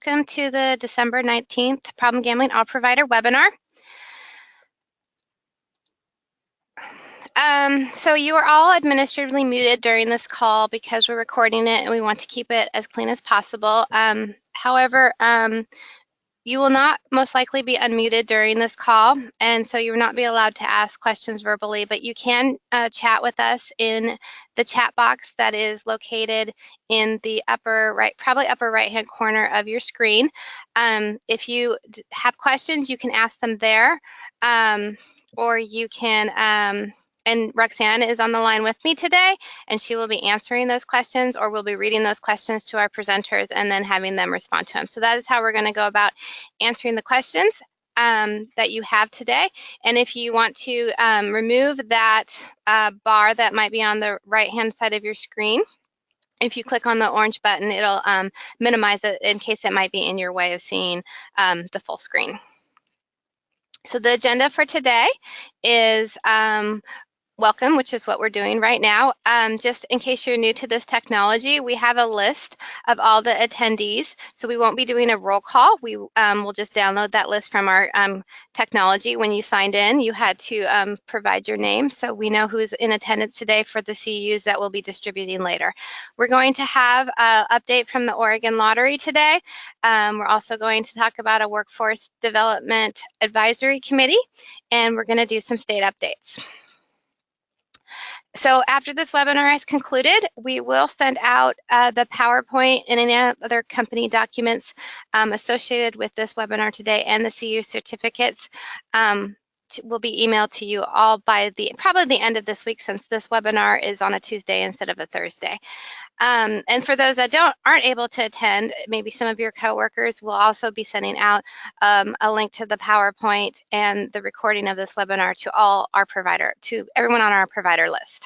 Welcome to the December 19th Problem Gambling All Provider webinar. So you are all administratively muted during this call because we're recording it and we want to keep it as clean as possible. However, you will not most likely be unmuted during this call, and so you will not be allowed to ask questions verbally, but you can chat with us in the chat box that is located in the upper right, probably upper right-hand corner of your screen. If you have questions, you can ask them there, or you can, and Roxanne is on the line with me today, and she will be answering those questions, or we'll be reading those questions to our presenters and then having them respond to them. So that is how we're going to go about answering the questions that you have today. And if you want to remove that bar that might be on the right-hand side of your screen, if you click on the orange button, it'll minimize it in case it might be in your way of seeing the full screen. So the agenda for today is welcome, which is what we're doing right now. Just in case you're new to this technology, we have a list of all the attendees. So we won't be doing a roll call. We will just download that list from our technology. When you signed in, you had to provide your name so we know who's in attendance today for the CUs that we'll be distributing later. We're going to have an update from the Oregon Lottery today. We're also going to talk about a workforce development advisory committee, and we're going to do some state updates. So after this webinar is concluded, we will send out the PowerPoint and any other company documents associated with this webinar today, and the CU certificates will be emailed to you all by probably the end of this week, since this webinar is on a Tuesday instead of a Thursday. And for those that aren't able to attend, maybe some of your coworkers will also be sending out a link to the PowerPoint and the recording of this webinar to everyone on our provider list.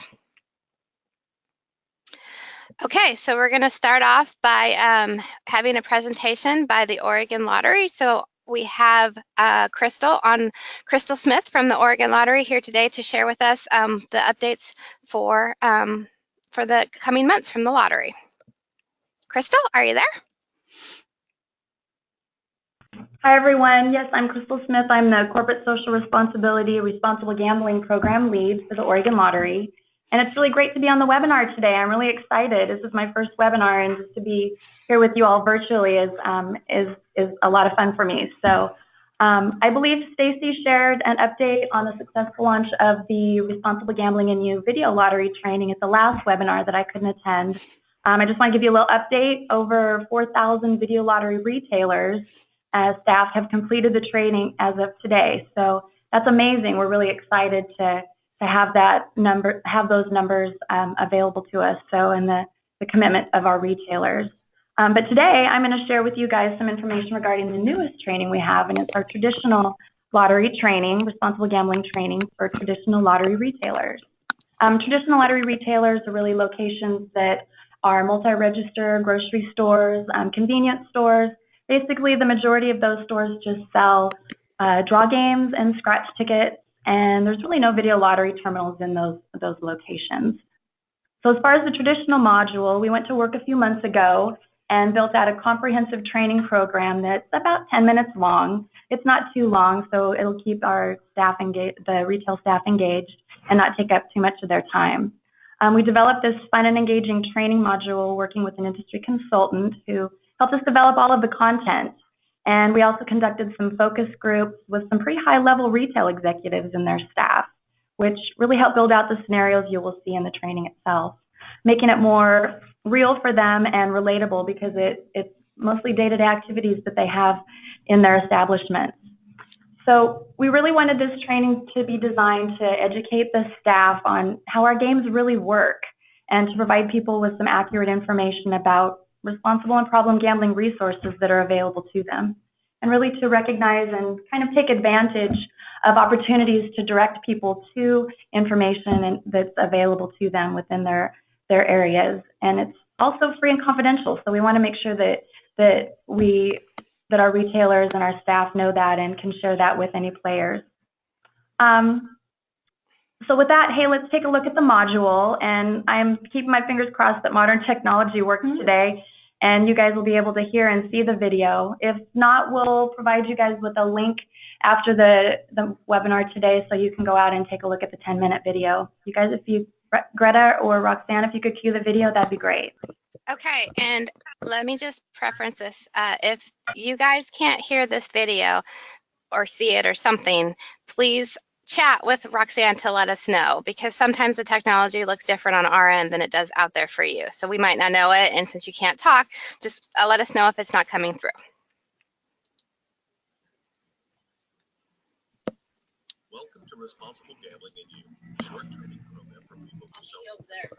Okay, so we're going to start off by having a presentation by the Oregon Lottery. So we have Crystal Smith from the Oregon Lottery here today to share with us the updates for the coming months from the lottery. Crystal, are you there? Hi, everyone. Yes, I'm Crystal Smith. I'm the Corporate Social Responsibility Responsible Gambling Program Lead for the Oregon Lottery. And it's really great to be on the webinar today. I'm really excited. This is my first webinar, and just to be here with you all virtually is a lot of fun for me. So I believe Stacy shared an update on the successful launch of the Responsible Gambling and You video lottery training at the last webinar that I couldn't attend. I just want to give you a little update. Over 4,000 video lottery retailers staff have completed the training as of today. So that's amazing. We're really excited to have those numbers available to us. So, and the commitment of our retailers. But today I'm going to share with you guys some information regarding the newest training we have, and it's our traditional lottery training, responsible gambling training for traditional lottery retailers. Traditional lottery retailers are really locations that are multi-register, grocery stores, convenience stores. Basically, the majority of those stores just sell draw games and scratch tickets, and there's really no video lottery terminals in those locations. So as far as the traditional module, we went to work a few months ago and built out a comprehensive training program that's about 10 minutes long. It's not too long, so it'll keep our staff engaged, the retail staff engaged, and not take up too much of their time. We developed this fun and engaging training module working with an industry consultant who helped us develop all of the content. And we also conducted some focus groups with some pretty high-level retail executives and their staff, which really helped build out the scenarios you will see in the training itself, making it more real for them and relatable, because it's mostly day-to-day activities that they have in their establishments. So we really wanted this training to be designed to educate the staff on how our games really work, and to provide people with some accurate information about responsible and problem gambling resources that are available to them, and really to recognize and kind of take advantage of opportunities to direct people to information that's available to them within their areas. And it's also free and confidential, so we want to make sure that our retailers and our staff know that and can share that with any players. So with that, hey, let's take a look at the module, and I'm keeping my fingers crossed that modern technology works today. and you guys will be able to hear and see the video. If not, we'll provide you guys with a link after the webinar today so you can go out and take a look at the 10-minute video. You guys, Greta or Roxanne, if you could cue the video, that'd be great. Okay, and let me just preference this. If you guys can't hear this video or see it or something, please chat with Roxanne to let us know, because sometimes the technology looks different on our end than it does out there for you. So we might not know it, and since you can't talk, just let us know if it's not coming through. Welcome to Responsible Gambling and You, a short training program for people who sell direct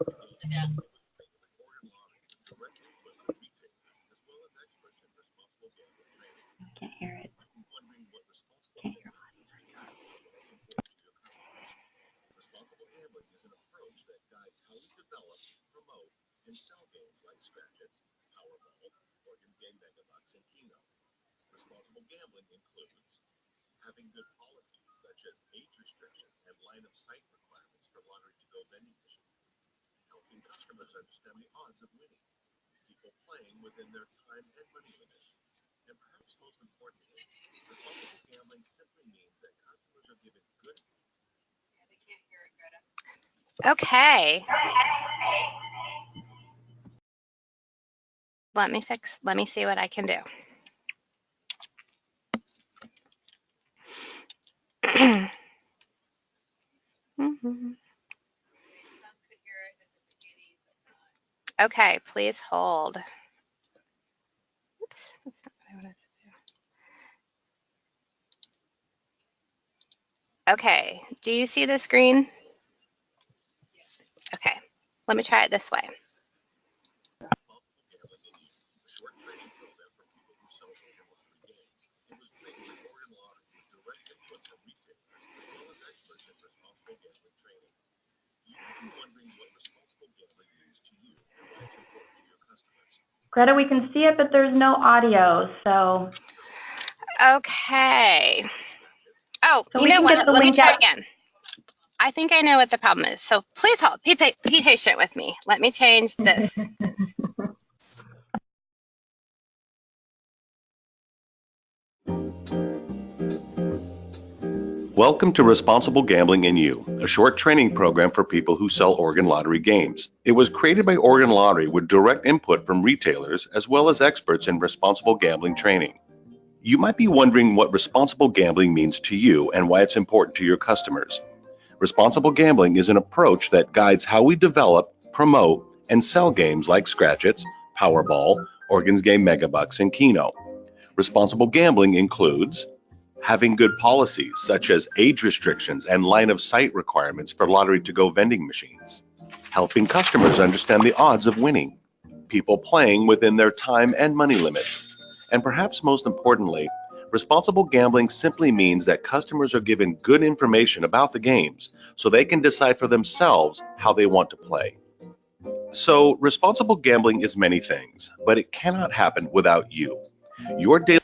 input from retailers as well as experts in responsible gambling training. Can't hear it. Wondering what responsible gambling is to you and why it's important to your customers. Responsible gambling is an approach that guides how we develop, promote, and sell games like Scratch-Its, Powerball, Organs Game Megabucks, and Keno. Responsible gambling includes having good policies such as age restrictions and line of sight requirements for lottery-to-go vending machines, helping customers understand the odds of winning, people playing within their time and money limits, and perhaps most importantly, responsible gambling simply means that customers are given good. They can't hear it, Greta. Okay. Let me see what I can do. Okay, please hold. Oops, that's not what I wanted to do. Okay, do you see the screen? Okay, let me try it this way. Greta, we can see it, but there's no audio, so. Okay. Oh, so you know what? Let me try out again. I think I know what the problem is. So please hold. Be patient with me. Let me change this. Welcome to Responsible Gambling and You, a short training program for people who sell Oregon Lottery games. It was created by Oregon Lottery with direct input from retailers as well as experts in responsible gambling training. You might be wondering what responsible gambling means to you and why it's important to your customers. Responsible gambling is an approach that guides how we develop, promote, and sell games like Scratch-Its, Powerball, Organs Game Megabucks, and Keno. Responsible gambling includes having good policies such as age restrictions and line of sight requirements for lottery-to-go vending machines, helping customers understand the odds of winning, people playing within their time and money limits, and perhaps most importantly, responsible gambling simply means that customers are given good information about the games so they can decide for themselves how they want to play. So, responsible gambling is many things, but it cannot happen without you. Your daily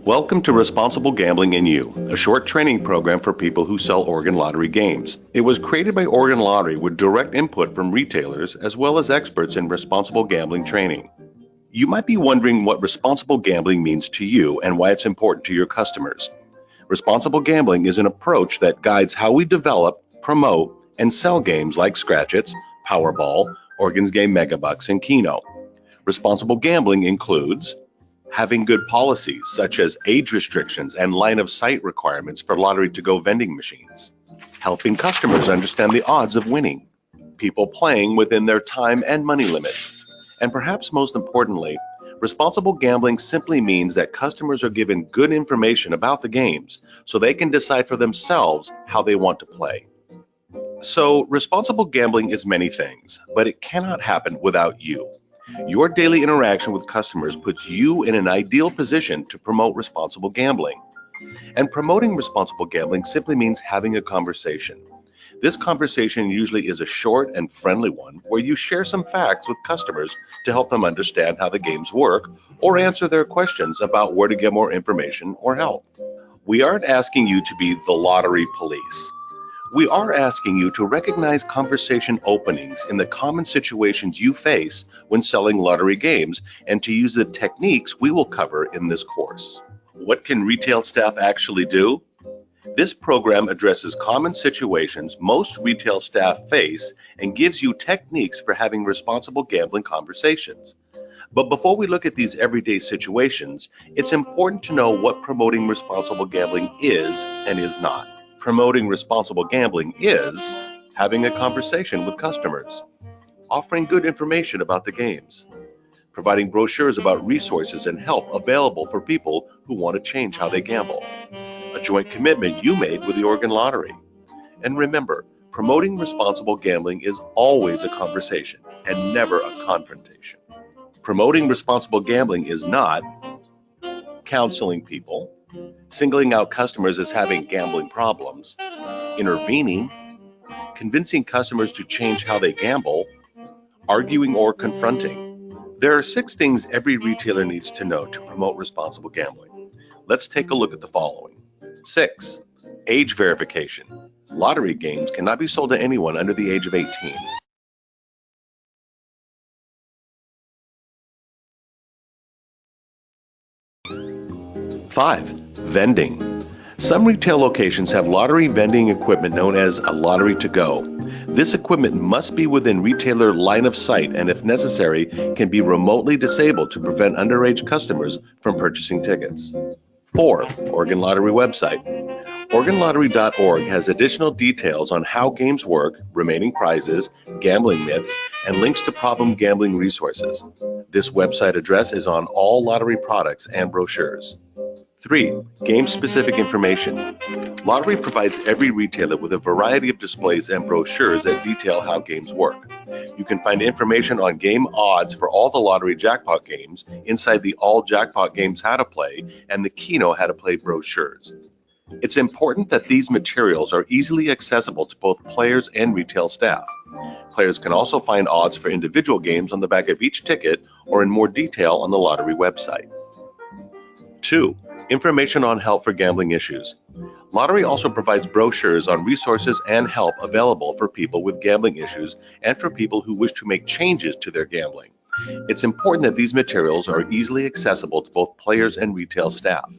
Welcome to Responsible Gambling and You, a short training program for people who sell Oregon Lottery games. It was created by Oregon Lottery with direct input from retailers as well as experts in responsible gambling training. You might be wondering what responsible gambling means to you and why it's important to your customers. Responsible gambling is an approach that guides how we develop, promote, and sell games like Scratch-Its, Powerball, Organs Game Megabucks, and Keno. Responsible gambling includes having good policies such as age restrictions and line of sight requirements for lottery-to-go vending machines, helping customers understand the odds of winning, people playing within their time and money limits, and perhaps most importantly, responsible gambling simply means that customers are given good information about the games so they can decide for themselves how they want to play. So, responsible gambling is many things, but it cannot happen without you. Your daily interaction with customers puts you in an ideal position to promote responsible gambling. And promoting responsible gambling simply means having a conversation. This conversation usually is a short and friendly one where you share some facts with customers to help them understand how the games work or answer their questions about where to get more information or help. We aren't asking you to be the lottery police. We are asking you to recognize conversation openings in the common situations you face when selling lottery games and to use the techniques we will cover in this course. What can retail staff actually do? This program addresses common situations most retail staff face and gives you techniques for having responsible gambling conversations. But before we look at these everyday situations, it's important to know what promoting responsible gambling is and is not. Promoting responsible gambling is having a conversation with customers, offering good information about the games, providing brochures about resources and help available for people who want to change how they gamble, a joint commitment you made with the Oregon Lottery. And remember, promoting responsible gambling is always a conversation and never a confrontation. Promoting responsible gambling is not counseling people, singling out customers as having gambling problems, intervening, convincing customers to change how they gamble, arguing or confronting. There are 6 things every retailer needs to know to promote responsible gambling. Let's take a look at the following. 6. Age verification. Lottery games cannot be sold to anyone under the age of 18. 5. Vending. Some retail locations have lottery vending equipment known as a lottery to go. This equipment must be within retailer line of sight and, if necessary, can be remotely disabled to prevent underage customers from purchasing tickets. 4. Oregon Lottery website. OregonLottery.org has additional details on how games work, remaining prizes, gambling myths, and links to problem gambling resources. This website address is on all lottery products and brochures. 3. Game-specific information. Lottery provides every retailer with a variety of displays and brochures that detail how games work. You can find information on game odds for all the lottery jackpot games inside the All Jackpot Games How to Play and the Keno How to Play brochures. It's important that these materials are easily accessible to both players and retail staff. Players can also find odds for individual games on the back of each ticket or in more detail on the lottery website. 2. Information on help for gambling issues. Lottery also provides brochures on resources and help available for people with gambling issues and for people who wish to make changes to their gambling. It's important that these materials are easily accessible to both players and retail staff.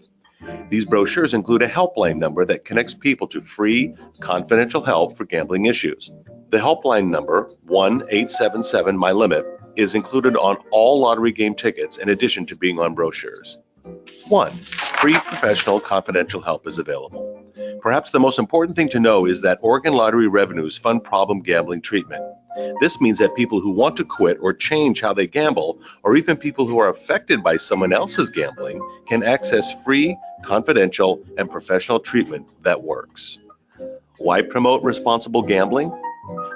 These brochures include a helpline number that connects people to free, confidential help for gambling issues. The helpline number, 1-877-MY-LIMIT, is included on all lottery game tickets in addition to being on brochures. 1. Free professional confidential help is available. Perhaps the most important thing to know is that Oregon Lottery revenues fund problem gambling treatment. This means that people who want to quit or change how they gamble, or even people who are affected by someone else's gambling, can access free, confidential, and professional treatment that works. Why promote responsible gambling?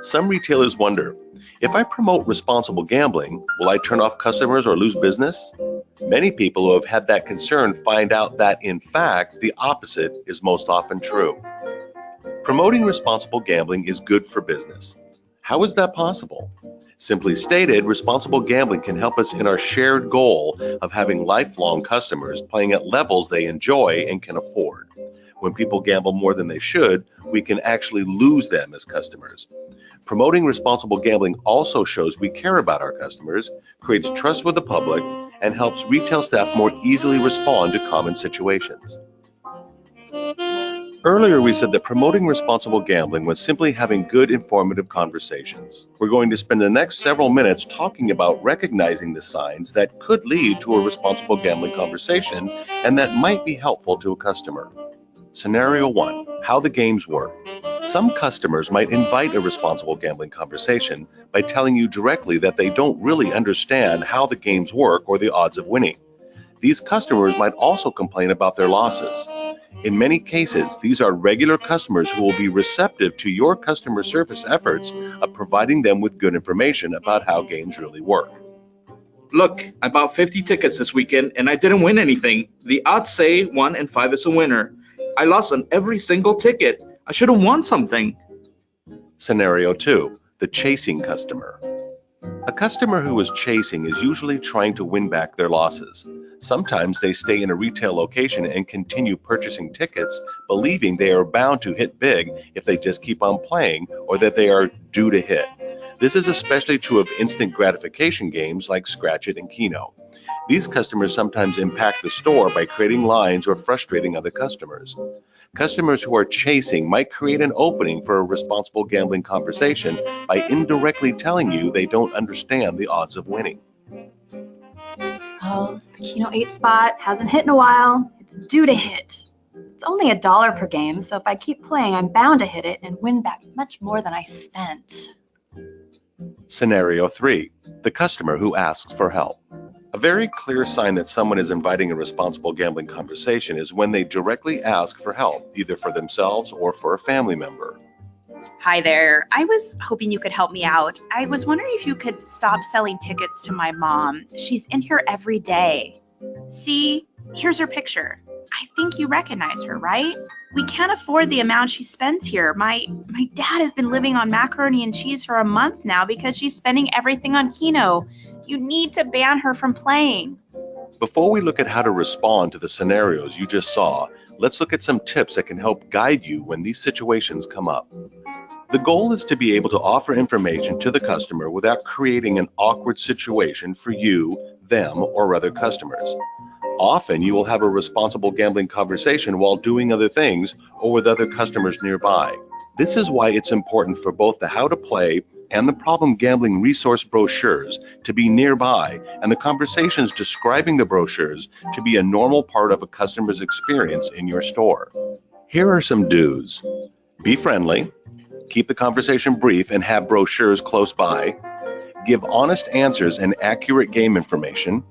Some retailers wonder, if I promote responsible gambling, will I turn off customers or lose business? Many people who have had that concern find out that, in fact, the opposite is most often true. Promoting responsible gambling is good for business. How is that possible? Simply stated, responsible gambling can help us in our shared goal of having lifelong customers playing at levels they enjoy and can afford. When people gamble more than they should, we can actually lose them as customers. Promoting responsible gambling also shows we care about our customers, creates trust with the public, and helps retail staff more easily respond to common situations. Earlier, we said that promoting responsible gambling was simply having good, informative conversations. We're going to spend the next several minutes talking about recognizing the signs that could lead to a responsible gambling conversation and that might be helpful to a customer. Scenario 1, how the games work. Some customers might invite a responsible gambling conversation by telling you directly that they don't really understand how the games work or the odds of winning. These customers might also complain about their losses. In many cases, these are regular customers who will be receptive to your customer service efforts of providing them with good information about how games really work. Look, I bought 50 tickets this weekend and I didn't win anything. The odds say 1 in 5 is a winner. I lost on every single ticket. I should have won something. Scenario 2, the chasing customer. A customer who is chasing is usually trying to win back their losses. Sometimes they stay in a retail location and continue purchasing tickets, believing they are bound to hit big if they just keep on playing or that they are due to hit. This is especially true of instant gratification games like Scratch It and Keno. These customers sometimes impact the store by creating lines or frustrating other customers. Customers who are chasing might create an opening for a responsible gambling conversation by indirectly telling you they don't understand the odds of winning. Oh, the Keno 8 spot hasn't hit in a while. It's due to hit. It's only $1 per game, so if I keep playing, I'm bound to hit it and win back much more than I spent. Scenario 3, the customer who asks for help. A very clear sign that someone is inviting a responsible gambling conversation is when they directly ask for help, either for themselves or for a family member. Hi there. I was hoping you could help me out. I was wondering if you could stop selling tickets to my mom. She's in here every day. See, here's her picture. I think you recognize her, right? We can't afford the amount she spends here. My dad has been living on macaroni and cheese for a month now because she's spending everything on Keno. You need to ban her from playing. Before we look at how to respond to the scenarios you just saw, let's look at some tips that can help guide you when these situations come up. The goal is to be able to offer information to the customer without creating an awkward situation for you, them, or other customers. Often you will have a responsible gambling conversation while doing other things or with other customers nearby. This is why it's important for both the How to Play and the Problem Gambling resource brochures to be nearby, and the conversations describing the brochures to be a normal part of a customer's experience in your store. Here are some do's. Be friendly. Keep the conversation brief and have brochures close by. Give honest answers and accurate game information.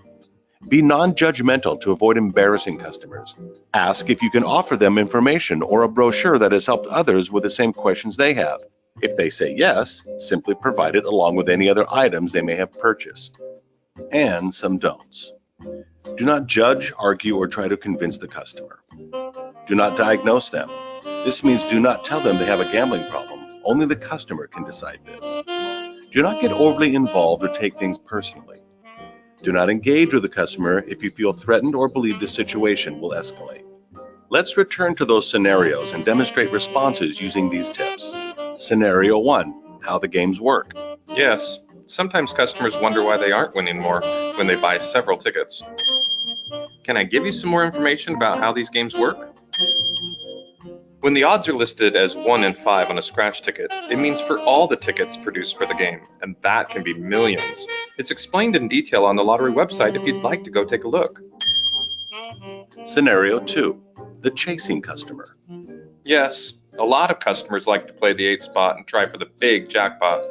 Be non-judgmental to avoid embarrassing customers. Ask if you can offer them information or a brochure that has helped others with the same questions they have. If they say yes, simply provide it along with any other items they may have purchased. And some don'ts. Do not judge, argue, or try to convince the customer. Do not diagnose them. This means do not tell them they have a gambling problem. Only the customer can decide this. Do not get overly involved or take things personally. Do not engage with the customer if you feel threatened or believe the situation will escalate. Let's return to those scenarios and demonstrate responses using these tips. Scenario 1, how the games work. Yes, sometimes customers wonder why they aren't winning more when they buy several tickets. Can I give you some more information about how these games work? When the odds are listed as 1 in 5 on a scratch ticket, it means for all the tickets produced for the game, and that can be millions. It's explained in detail on the lottery website if you'd like to go take a look. Scenario 2, the chasing customer. Yes, a lot of customers like to play the 8 spot and try for the big jackpot.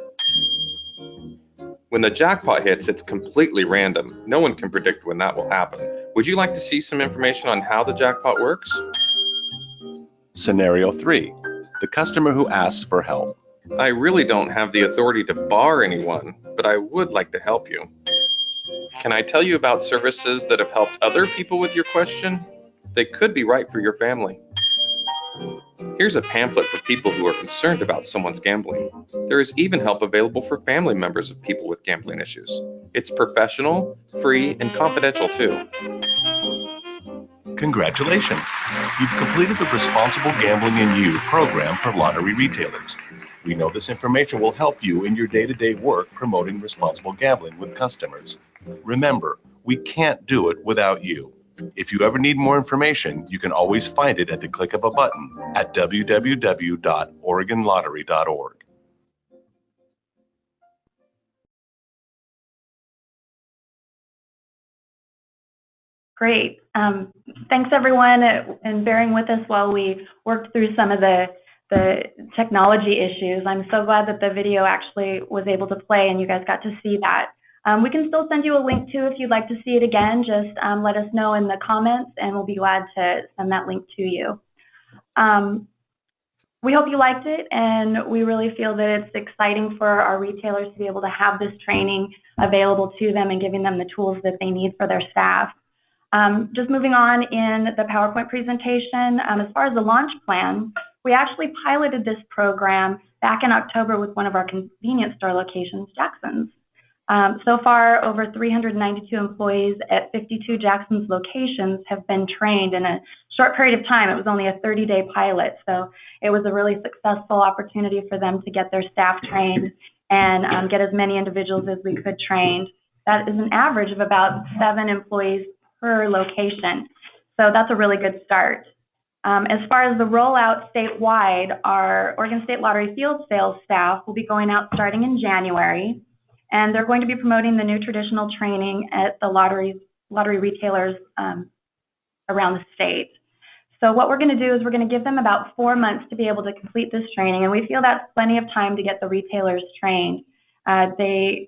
When the jackpot hits, it's completely random. No one can predict when that will happen. Would you like to see some information on how the jackpot works? Scenario 3, the customer who asks for help. I really don't have the authority to bar anyone, but I would like to help you. Can I tell you about services that have helped other people with your question? They could be right for your family. Here's a pamphlet for people who are concerned about someone's gambling. There is even help available for family members of people with gambling issues. It's professional, free, and confidential too. Congratulations! You've completed the Responsible Gambling in You program for lottery retailers. We know this information will help you in your day-to-day work promoting responsible gambling with customers. Remember, we can't do it without you. If you ever need more information, you can always find it at the click of a button at www.oregonlottery.org. Great. Thanks everyone and bearing with us while we worked through some of the technology issues. I'm so glad that the video actually was able to play and you guys got to see that. We can still send you a link too if you'd like to see it again. Just let us know in the comments and we'll be glad to send that link to you. We hope you liked it, and we really feel that it's exciting for our retailers to be able to have this training available to them and giving them the tools that they need for their staff. Just moving on in the PowerPoint presentation, as far as the launch plan, we actually piloted this program back in October with one of our convenience store locations, Jackson's. So far, over 392 employees at 52 Jackson's locations have been trained in a short period of time. It was only a 30-day pilot, so it was a really successful opportunity for them to get their staff trained and get as many individuals as we could trained. That is an average of about 7 employees per location, so that's a really good start. As far as the rollout statewide, our Oregon State Lottery field sales staff will be going out starting in January. And they're going to be promoting the new traditional training at the lottery retailers around the state. So what we're going to do is we're going to give them about 4 months to be able to complete this training, and we feel that's plenty of time to get the retailers trained. The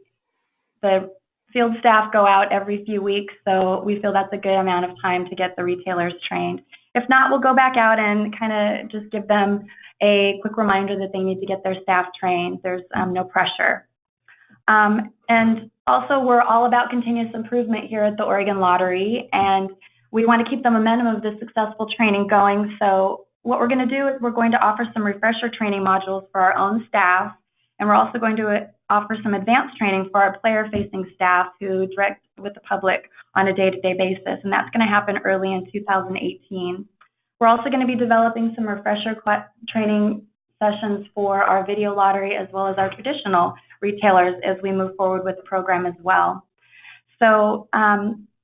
field staff go out every few weeks, so we feel that's a good amount of time to get the retailers trained. If not, we'll go back out and kind of just give them a quick reminder that they need to get their staff trained. There's no pressure. And also, we're all about continuous improvement here at the Oregon Lottery, and we want to keep the momentum of this successful training going. So what we're going to do is we're going to offer some refresher training modules for our own staff, and we're also going to offer some advanced training for our player-facing staff who direct with the public on a day-to-day basis, and that's going to happen early in 2018. We're also going to be developing some refresher training sessions for our video lottery as well as our traditional retailers as we move forward with the program as well. So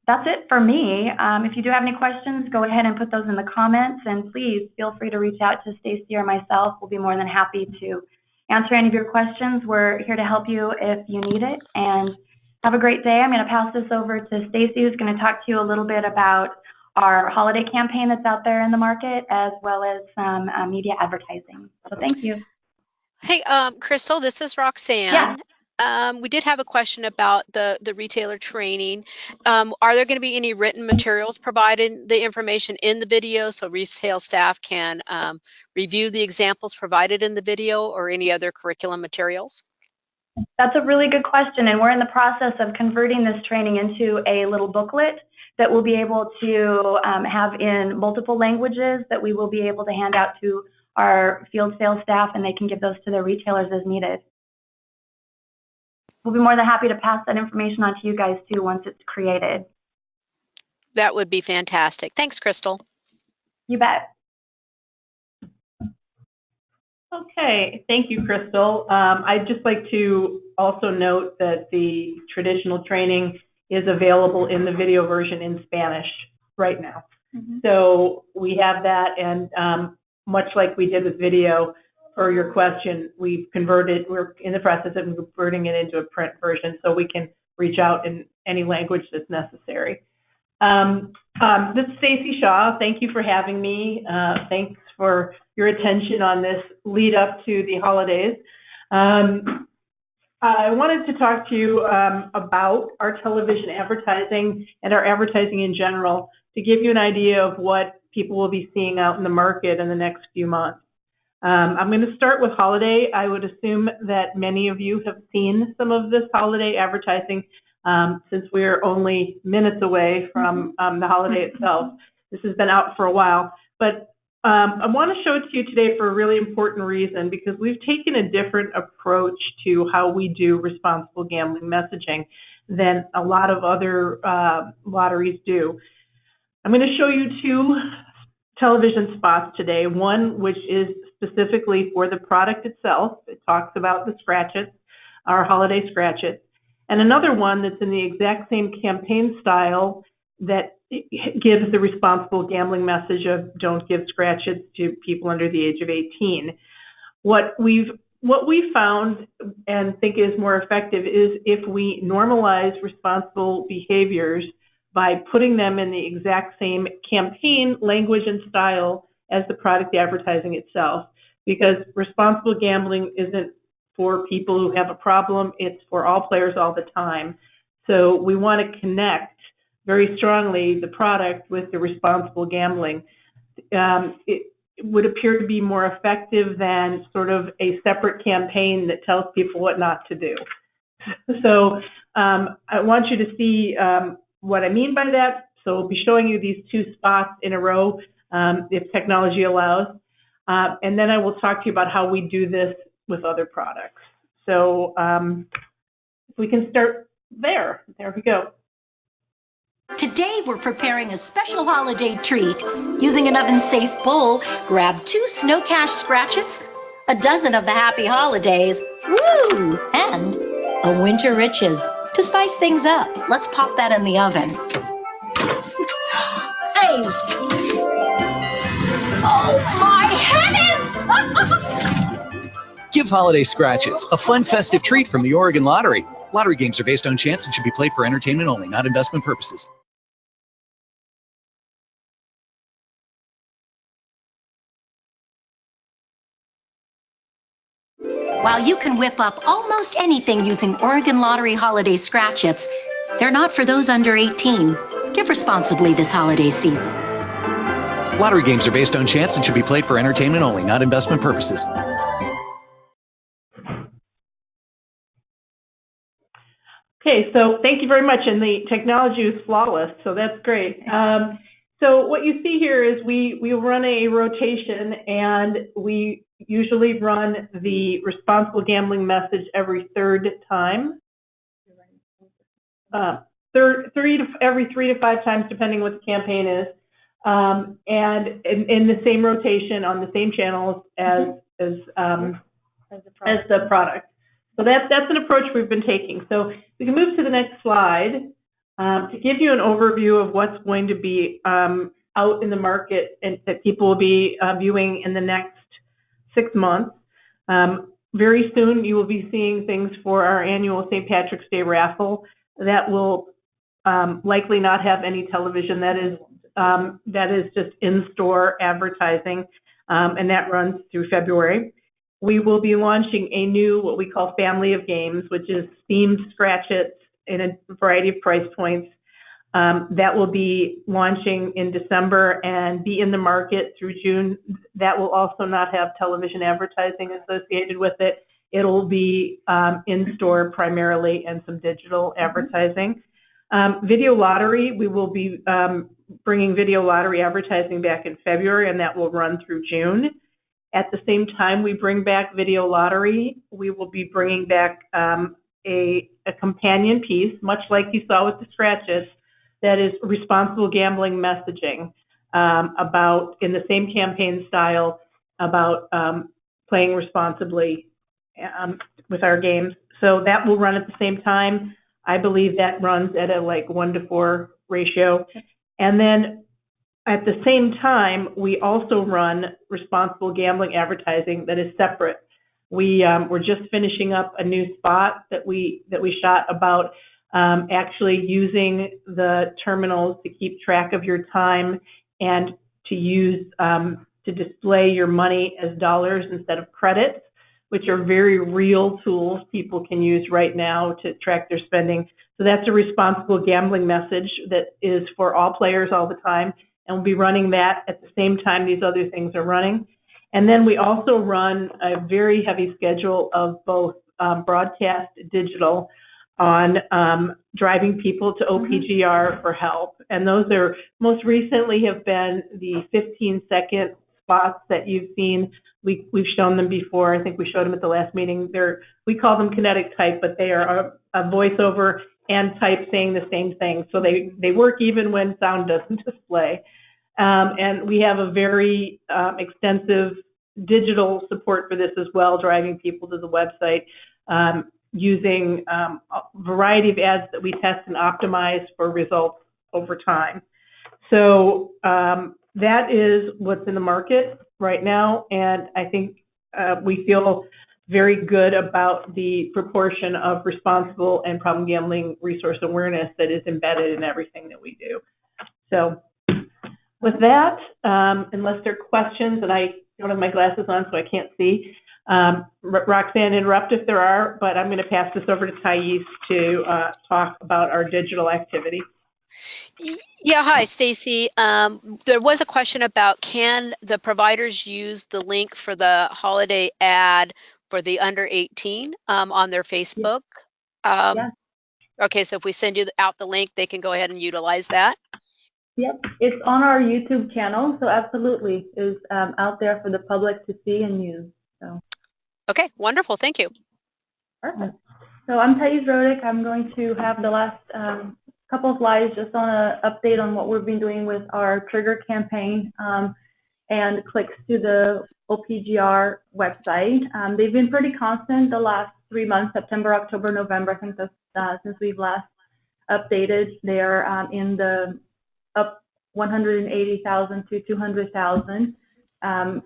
that's it for me. If you do have any questions, go ahead and put those in the comments, and please feel free to reach out to Stacy or myself. We'll be more than happy to answer any of your questions. We're here to help you if you need it, and have a great day. I'm going to pass this over to Stacy, who's going to talk to you a little bit about our holiday campaign that's out there in the market, as well as some media advertising. So thank you. Hey, Crystal, this is Roxanne. Yeah. We did have a question about the retailer training. Are there going to be any written materials providing the information in the video so retail staff can review the examples provided in the video, or any other curriculum materials? That's a really good question, and we're in the process of converting this training into a little booklet that we'll be able to have in multiple languages that we will be able to hand out to our field sales staff, and they can give those to their retailers as needed. We'll be more than happy to pass that information on to you guys too once it's created. That would be fantastic. Thanks, Crystal. You bet. Okay, thank you, Crystal. I'd just like to also note that the traditional training is available in the video version in Spanish right now. Mm-hmm. So we have that, and much like we did with video, for your question, we're in the process of converting it into a print version so we can reach out in any language that's necessary. This is Stacy Shaw. Thank you for having me. Thanks for your attention on this lead up to the holidays. I wanted to talk to you about our television advertising and our advertising in general to give you an idea of what people will be seeing out in the market in the next few months. I'm going to start with holiday. I would assume that many of you have seen some of this holiday advertising since we're only minutes away from the holiday itself. This has been out for a while, but I want to show it to you today for a really important reason, because we've taken a different approach to how we do responsible gambling messaging than a lot of other lotteries do. I'm going to show you 2 television spots today, one which is specifically for the product itself. It talks about the scratch-its, our holiday scratch-its, and another one that's in the exact same campaign style that gives the responsible gambling message of don't give scratch-its to people under the age of 18. What we've found and think is more effective is if we normalize responsible behaviors by putting them in the exact same campaign language and style as the product advertising itself, because responsible gambling isn't for people who have a problem, it's for all players all the time. So we want to connect very strongly the product with the responsible gambling. It would appear to be more effective than sort of a separate campaign that tells people what not to do. So I want you to see what I mean by that. So we'll be showing you these 2 spots in a row if technology allows. And then I will talk to you about how we do this with other products. So we can start there. There we go. Today we're preparing a special holiday treat. Using an oven-safe bowl, grab 2 Snow Cash Scratchets, a dozen of the Happy Holidays, woo, and a Winter Riches. To spice things up, let's pop that in the oven. Hey! Oh my heavens! Give holiday scratches a fun festive treat from the Oregon Lottery. Lottery games are based on chance and should be played for entertainment only, not investment purposes. While you can whip up almost anything using Oregon Lottery holiday scratchets, they're not for those under 18. Give responsibly this holiday season. Lottery games are based on chance and should be played for entertainment only, not investment purposes. Okay, so thank you very much, and the technology is flawless, so that's great. So what you see here is we run a rotation, and we usually run the responsible gambling message every third time. Every 3 to 5 times, depending what the campaign is, and in the same rotation on the same channels as the product. So that's an approach we've been taking. So we can move to the next slide to give you an overview of what's going to be out in the market and that people will be viewing in the next 6 months. Very soon you will be seeing things for our annual St. Patrick's Day raffle that will likely not have any television. That is just in-store advertising, and that runs through February. We will be launching a new, what we call family of games, which is themed scratchets in a variety of price points. That will be launching in December and be in the market through June. That will also not have television advertising associated with it. It'll be in-store primarily and some digital advertising. Video lottery, we will be bringing video lottery advertising back in February, and that will run through June. At the same time we bring back video lottery, we will be bringing back a companion piece, much like you saw with the scratches, that is responsible gambling messaging about, in the same campaign style, about playing responsibly with our games. So that will run at the same time. I believe that runs at a 1-to-4 ratio. And then at the same time, we also run responsible gambling advertising that is separate. We're just finishing up a new spot that we shot about actually using the terminals to keep track of your time and to use to display your money as dollars instead of credits, which are very real tools people can use right now to track their spending. So that's a responsible gambling message that is for all players all the time. And we'll be running that at the same time these other things are running. And then we also run a very heavy schedule of both broadcast digital on driving people to OPGR for help. And those are most recently have been the 15-second spots that you've seen. We've shown them before. I think we showed them at the last meeting. We call them kinetic type, but they are a voiceover and type saying the same thing. So they work even when sound doesn't display. And we have a very extensive digital support for this as well, driving people to the website using a variety of ads that we test and optimize for results over time. So that is what's in the market right now. And I think we feel very good about the proportion of responsible and problem gambling resource awareness that is embedded in everything that we do. So with that, unless there are questions, and I don't have my glasses on so I can't see, Roxanne, interrupt if there are, but I'm going to pass this over to Thais to talk about our digital activity. Yeah, hi, Stacy. There was a question about, can the providers use the link for the holiday ad for the under 18 on their Facebook? Yeah. Okay, so if we send you out the link, they can go ahead and utilize that? Yep, it's on our YouTube channel, so absolutely is out there for the public to see and use. So. Okay, wonderful. Thank you. Perfect. So I'm Thais Rodick. I'm going to have the last couple of slides just on an update on what we've been doing with our trigger campaign and clicks to the OPGR website. They've been pretty constant the last 3 months, September, October, November. I think that's since we've last updated. They're in the up 180,000 to 200,000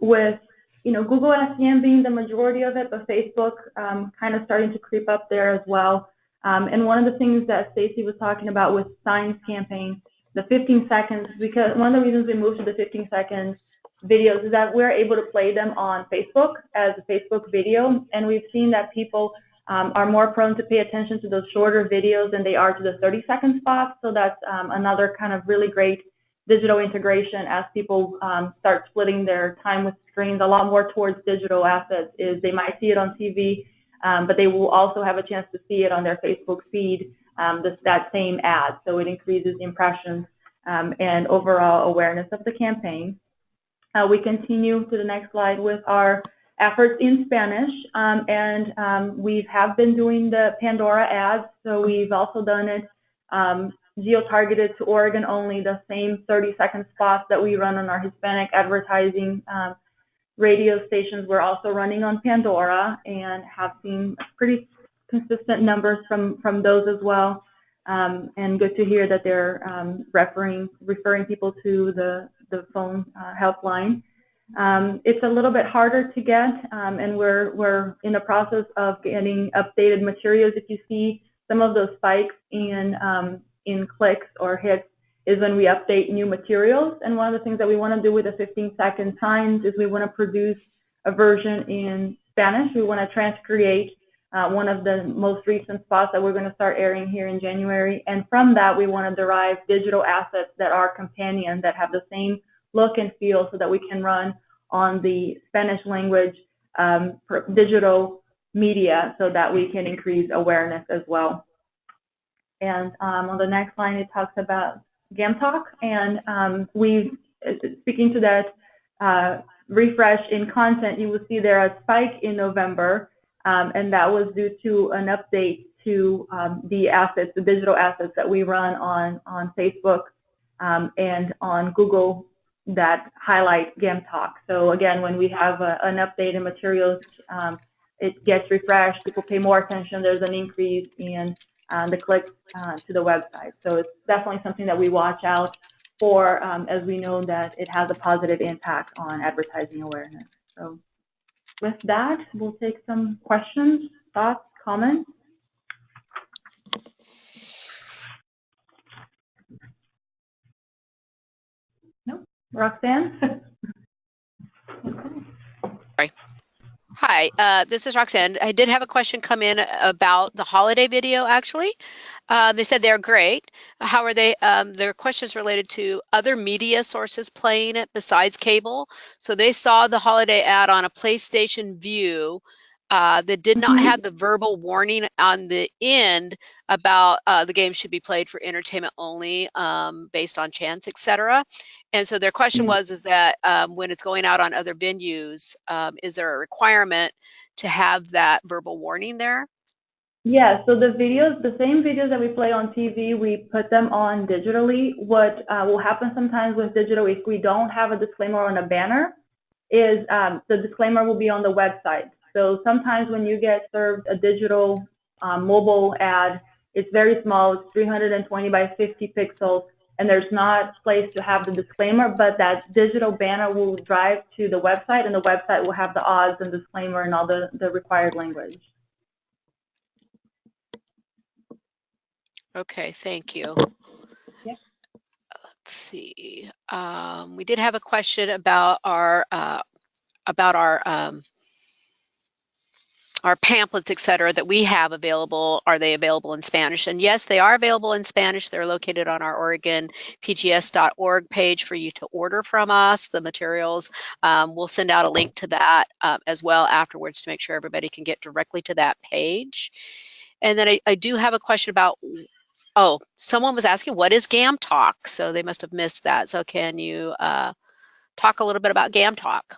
with Google SEM being the majority of it, but Facebook kind of starting to creep up there as well. And one of the things that Stacy was talking about with Signs campaign, the 15 seconds, because one of the reasons we moved to the 15 seconds videos is that we're able to play them on Facebook as a Facebook video, and we've seen that people are more prone to pay attention to those shorter videos than they are to the 30-second spots. So that's another kind of really great digital integration as people start splitting their time with screens a lot more towards digital assets. Is they might see it on TV, but they will also have a chance to see it on their Facebook feed, that same ad. So it increases impressions and overall awareness of the campaign. We continue to the next slide with our efforts in Spanish, and we have been doing the Pandora ads. So we've also done it geo-targeted to Oregon only, the same 30-second spots that we run on our Hispanic advertising radio stations. We're also running on Pandora and have seen pretty consistent numbers from those as well. And good to hear that they're referring people to the phone helpline. It's a little bit harder to get, and we're in the process of getting updated materials. If you see some of those spikes in clicks or hits is when we update new materials. And one of the things that we want to do with the 15-second signs is we want to produce a version in Spanish. We want to transcreate one of the most recent spots that we're going to start airing here in January. And from that, we want to derive digital assets that are companion, that have the same look and feel, so that we can run on the Spanish language digital media, so that we can increase awareness as well. And on the next line, it talks about Game Talk, and speaking to that refresh in content, you will see there a spike in November, and that was due to an update to the assets, the digital assets that we run on Facebook and on Google that highlight Game Talk. So again, when we have an update in materials, it gets refreshed, people pay more attention, there's an increase in the clicks to the website. So it's definitely something that we watch out for, as we know that it has a positive impact on advertising awareness. So with that, we'll take some questions, thoughts, comments. Nope. Roxanne? Sorry. Hi, this is Roxanne. I did have a question come in about the holiday video, actually. They said they're great. How are they? Their questions related to other media sources playing it besides cable. So they saw the holiday ad on a PlayStation View that did not have the verbal warning on the end about the game should be played for entertainment only, based on chance, etc. And so their question is that when it's going out on other venues, is there a requirement to have that verbal warning there? Yeah, so the same videos that we play on TV, we put them on digitally. What will happen sometimes with digital, if we don't have a disclaimer on a banner, is the disclaimer will be on the website. So sometimes when you get served a digital mobile ad, it's very small, it's 320 by 50 pixels, and there's not a place to have the disclaimer, but that digital banner will drive to the website, and the website will have the odds and disclaimer and all the required language. Okay, thank you. Yeah. Let's see. We did have a question about our pamphlets, etc., that we have available. Are they available in Spanish? And yes, they are available in Spanish. They're located on our Oregon PGS.org page for you to order from us, the materials. We'll send out a link to that as well afterwards to make sure everybody can get directly to that page. And then I do have a question about, someone was asking, what is Game Talk? So they must have missed that. So can you talk a little bit about Game Talk?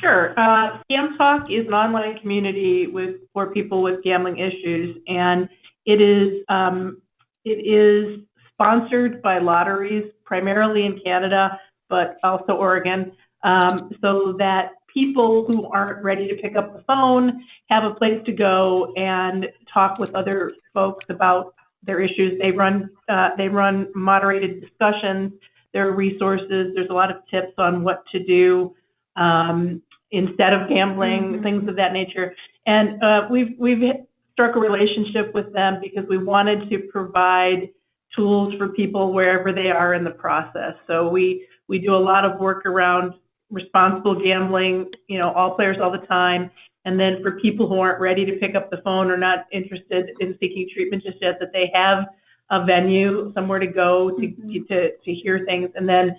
Sure. Scam Talk is an online community for people with gambling issues, and it is sponsored by lotteries, primarily in Canada, but also Oregon, so that people who aren't ready to pick up the phone have a place to go and talk with other folks about their issues. They run moderated discussions. There are resources. There's a lot of tips on what to do instead of gambling, things of that nature. And we've struck a relationship with them because we wanted to provide tools for people wherever they are in the process. So we do a lot of work around responsible gambling, all players all the time. And then for people who aren't ready to pick up the phone or not interested in seeking treatment just yet, that they have a venue, somewhere to go to hear things, and then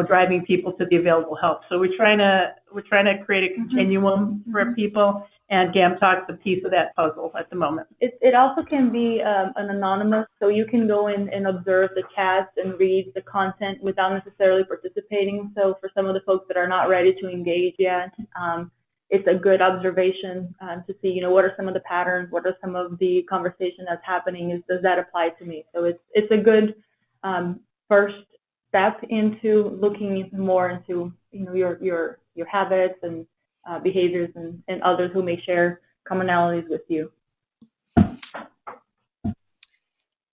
driving people to the available help. So we're trying to create a continuum for people, and GAM Talk's a piece of that puzzle at the moment. It also can be an anonymous, so you can go in and observe the chats and read the content without necessarily participating. So for some of the folks that are not ready to engage yet, it's a good observation to see, what are some of the patterns, what are some of the conversation that's happening, does that apply to me? So it's a good first step into looking more into your habits and behaviors and others who may share commonalities with you.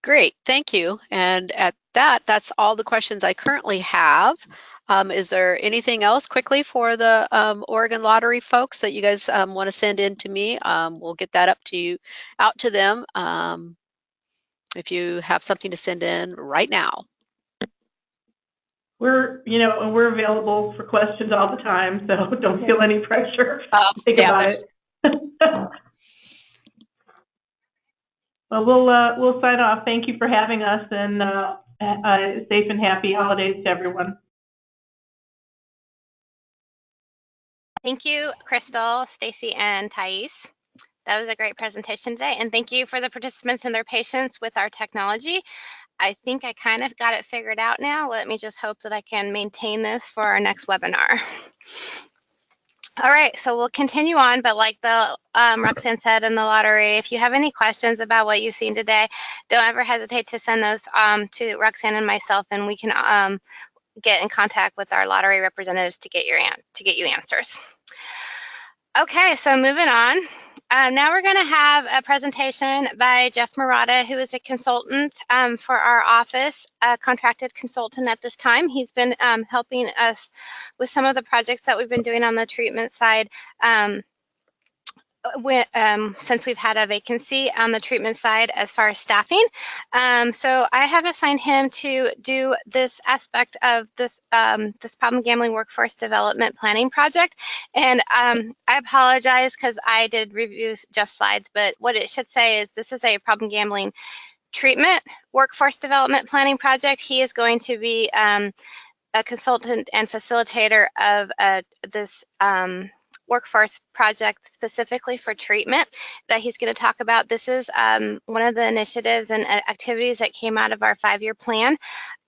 Great, thank you. And at that's all the questions I currently have. Is there anything else quickly for the Oregon Lottery folks that you guys want to send in to me? We'll get that out to them if you have something to send in right now. We're available for questions all the time, so don't feel any pressure. Think about it. Well, we'll sign off. Thank you for having us, and safe and happy holidays to everyone. Thank you, Crystal, Stacy, and Thais. That was a great presentation today, and thank you for the participants and their patience with our technology. I think I kind of got it figured out now. Let me just hope that I can maintain this for our next webinar. All right, so we'll continue on, but like the Roxanne said in the lottery, if you have any questions about what you've seen today, don't ever hesitate to send those to Roxanne and myself, and we can get in contact with our lottery representatives to get you answers. Okay, so moving on. Now we're going to have a presentation by Jeff Murata, who is a consultant for our office, a contracted consultant at this time. He's been helping us with some of the projects that we've been doing on the treatment side since we've had a vacancy on the treatment side as far as staffing. So I have assigned him to do this aspect of this problem gambling workforce development planning project. And I apologize because I did review Jeff's slides, but what it should say is this is a problem gambling treatment workforce development planning project. He is going to be a consultant and facilitator of this workforce project specifically for treatment that he's going to talk about. This is one of the initiatives and activities that came out of our 5-year plan.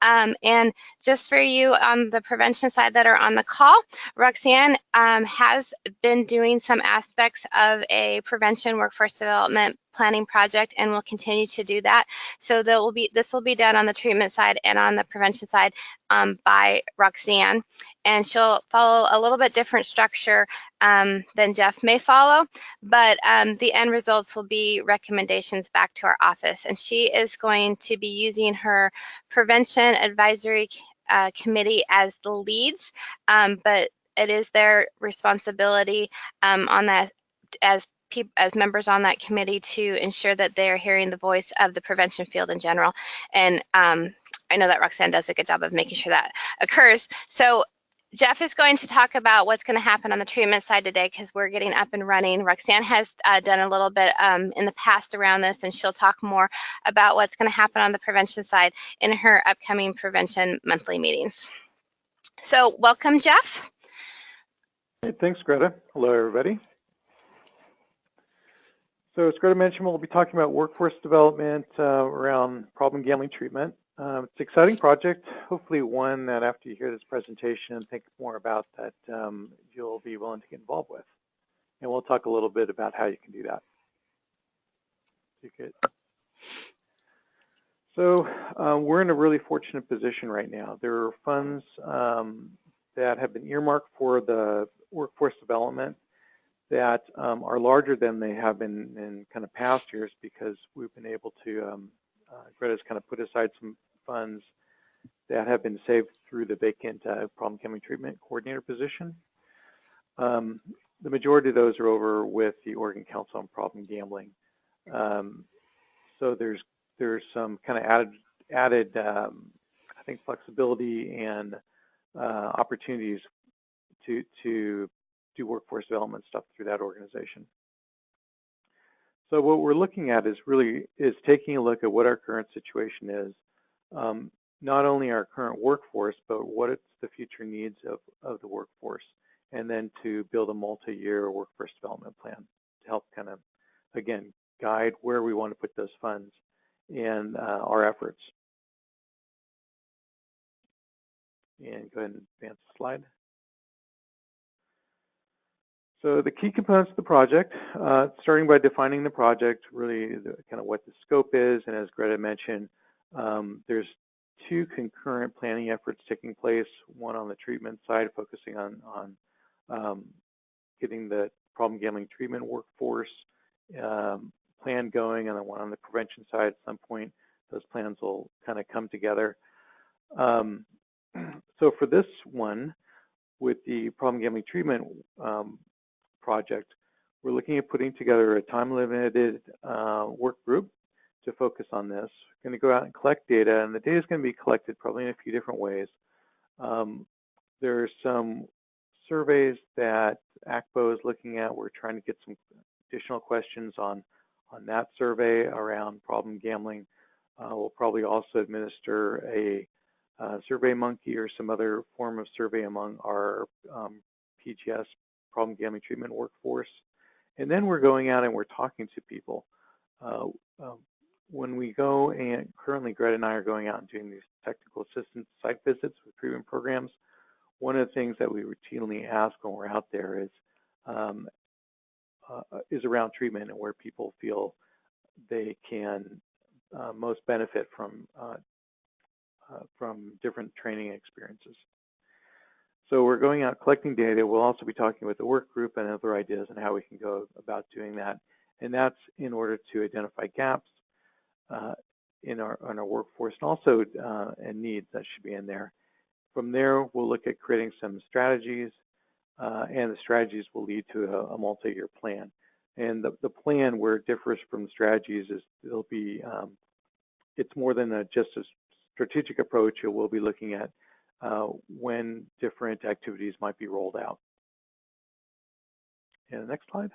And just for you on the prevention side that are on the call, Roxanne has been doing some aspects of a prevention workforce development planning project and will continue to do that. So this will be done on the treatment side and on the prevention side by Roxanne. And she'll follow a little bit different structure than Jeff may follow, but the end results will be recommendations back to our office. And she is going to be using her prevention advisory committee as the leads, but it is their responsibility on that as members on that committee to ensure that they're hearing the voice of the prevention field in general. And I know that Roxanne does a good job of making sure that occurs. So Jeff is going to talk about what's going to happen on the treatment side today because we're getting up and running. Roxanne has done a little bit in the past around this, and she'll talk more about what's going to happen on the prevention side in her upcoming prevention monthly meetings. So welcome, Jeff. Hey, thanks, Greta. Hello, everybody. So as Greta mentioned, we'll be talking about workforce development around problem gambling treatment. It's an exciting project, hopefully one that after you hear this presentation and think more about that, you'll be willing to get involved with. And we'll talk a little bit about how you can do that. So we're in a really fortunate position right now. There are funds that have been earmarked for the workforce development that are larger than they have been in kind of past years because we've been able to, Greta's kind of put aside some funds that have been saved through the vacant problem gambling treatment coordinator position. The majority of those are over with the Oregon Council on Problem Gambling. So there's some kind of added I think flexibility and opportunities to do workforce development stuff through that organization. So what we're looking at is taking a look at what our current situation is, not only our current workforce, but what it's the future needs of the workforce, and then to build a multi-year workforce development plan to help kind of, again, guide where we want to put those funds and our efforts. And go ahead and advance the slide. So the key components of the project, starting by defining the project, really kind of what the scope is, and as Greta mentioned, there's two concurrent planning efforts taking place, one on the treatment side, focusing on getting the problem gambling treatment workforce plan going, and then one on the prevention side. At some point, those plans will kind of come together. So for this one, with the problem gambling treatment project, we're looking at putting together a time-limited work group to focus on this. We're going to go out and collect data, and the data is going to be collected probably in a few different ways. There are some surveys that ACPO is looking at. We're trying to get some additional questions on that survey around problem gambling. We'll probably also administer a survey monkey or some other form of survey among our PGS problem gambling treatment workforce. And then we're going out and we're talking to people. When we go, and currently Greta and I are going out and doing these technical assistance site visits with treatment programs, one of the things that we routinely ask when we're out there is around treatment and where people feel they can most benefit from different training experiences. So we're going out collecting data. We'll also be talking with the work group and other ideas on how we can go about doing that. And that's in order to identify gaps in our workforce, and also and needs that should be in there. From there, we'll look at creating some strategies, and the strategies will lead to a multi-year plan. And the plan, where it differs from the strategies, is it'll be it's more than just a strategic approach. It will be looking at when different activities might be rolled out. And the next slide.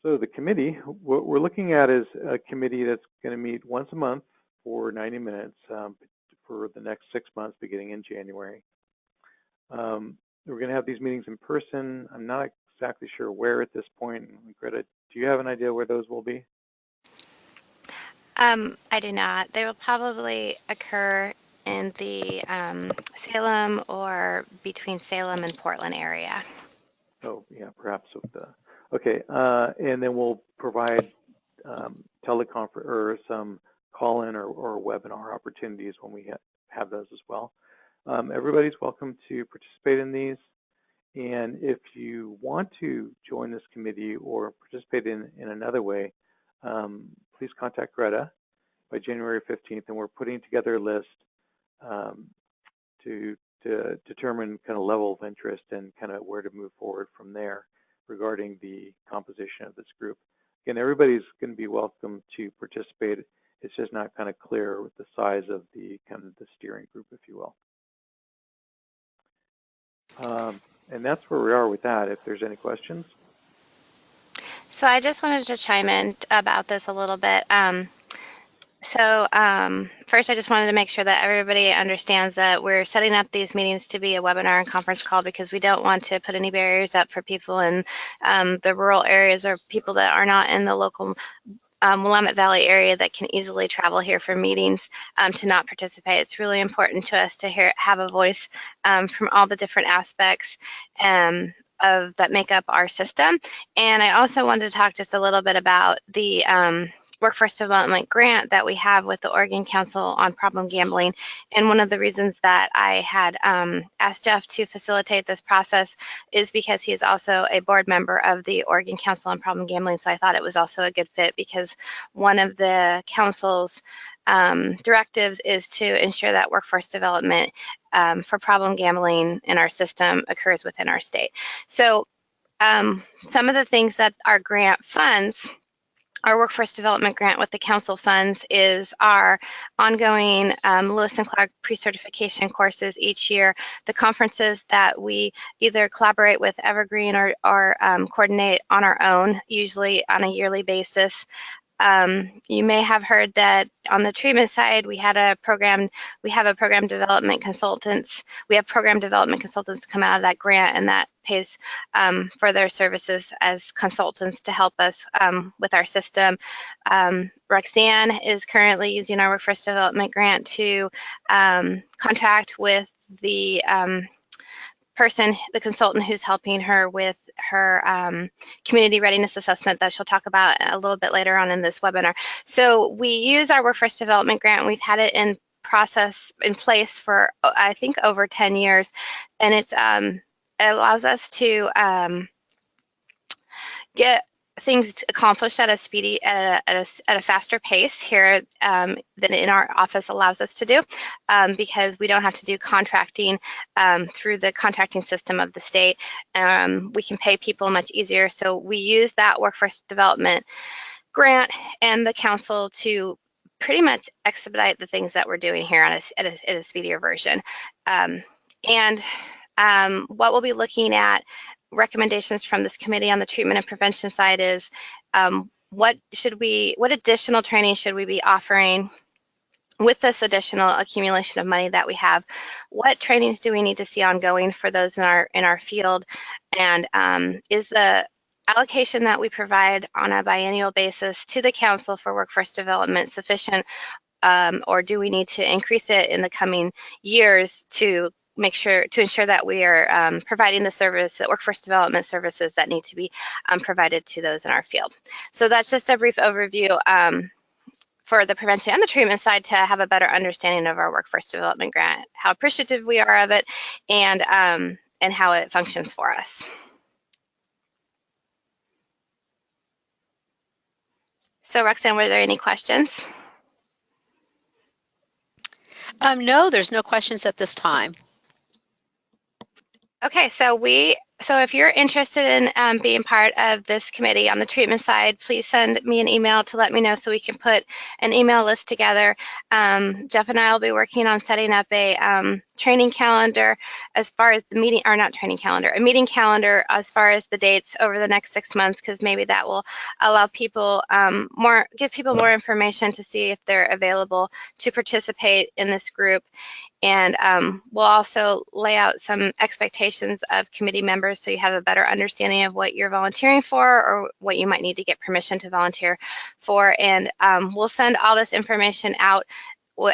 So the committee, what we're looking at is a committee that's going to meet once a month for 90 minutes for the next 6 months, beginning in January. We're going to have these meetings in person. I'm not exactly sure where at this point. Greta, do you have an idea where those will be? I do not. They will probably occur in the Salem or between Salem and Portland area. Oh, yeah, perhaps with the, okay. And then we'll provide teleconference or some call-in or webinar opportunities when we have those as well. Everybody's welcome to participate in these. And if you want to join this committee or participate in another way, please contact Greta by January 15th, and we're putting together a list to determine kind of level of interest and kind of where to move forward from there regarding the composition of this group. Again, everybody's going to be welcome to participate. It's just not kind of clear with the size of the kind of the steering group, if you will. And that's where we are with that, if there's any questions. So I just wanted to chime in about this a little bit. First, I just wanted to make sure that everybody understands that we're setting up these meetings to be a webinar and conference call because we don't want to put any barriers up for people in the rural areas or people that are not in the local Willamette Valley area that can easily travel here for meetings to not participate. It's really important to us to have a voice from all the different aspects of that make up our system. And I also wanted to talk just a little bit about the workforce development grant that we have with the Oregon Council on Problem Gambling. And one of the reasons that I had asked Jeff to facilitate this process is because he is also a board member of the Oregon Council on Problem Gambling. So I thought it was also a good fit because one of the council's directives is to ensure that workforce development for problem gambling in our system occurs within our state. So some of the things that our grant funds, our workforce development grant with the council funds, is our ongoing Lewis and Clark pre-certification courses each year, the conferences that we either collaborate with Evergreen or coordinate on our own, usually on a yearly basis. You may have heard that on the treatment side, we have program development consultants. We have program development consultants come out of that grant, and that pays for their services as consultants to help us with our system. Roxanne is currently using our workforce development grant to contract with the consultant who's helping her with her community readiness assessment that she'll talk about a little bit later on in this webinar. So we use our workforce development grant. We've had it in place for I think over 10 years, and it allows us to get things accomplished at a faster pace here than in our office allows us to do, because we don't have to do contracting through the contracting system of the state. We can pay people much easier. So we use that workforce development grant and the council to pretty much expedite the things that we're doing here on at a speedier version. What we'll be looking at, recommendations from this committee on the treatment and prevention side, is what additional training should we be offering with this additional accumulation of money that we have? What trainings do we need to see ongoing for those in our field? And is the allocation that we provide on a biennial basis to the council for workforce development sufficient, or do we need to increase it in the coming years to ensure that we are providing the workforce development services that need to be provided to those in our field? So that's just a brief overview for the prevention and the treatment side to have a better understanding of our workforce development grant, how appreciative we are of it, and how it functions for us. So Roxanne, were there any questions? No, there's no questions at this time. Okay, so if you're interested in being part of this committee on the treatment side, please send me an email to let me know so we can put an email list together. Jeff and I will be working on setting up a training calendar as far as the meeting, or not training calendar, a meeting calendar as far as the dates over the next 6 months, because maybe that will allow people give people more information to see if they're available to participate in this group. And we'll also lay out some expectations of committee members so you have a better understanding of what you're volunteering for or what you might need to get permission to volunteer for. And we'll send all this information out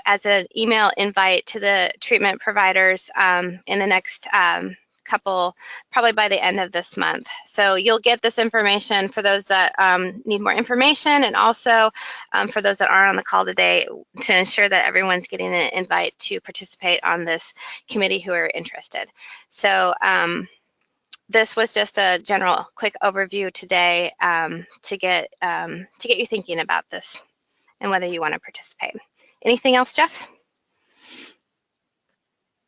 as an email invite to the treatment providers in the next couple, probably by the end of this month. So you'll get this information for those that need more information, and also for those that aren't on the call today, to ensure that everyone's getting an invite to participate on this committee who are interested. So this was just a general quick overview today to get you thinking about this and whether you want to participate. Anything else, Jeff?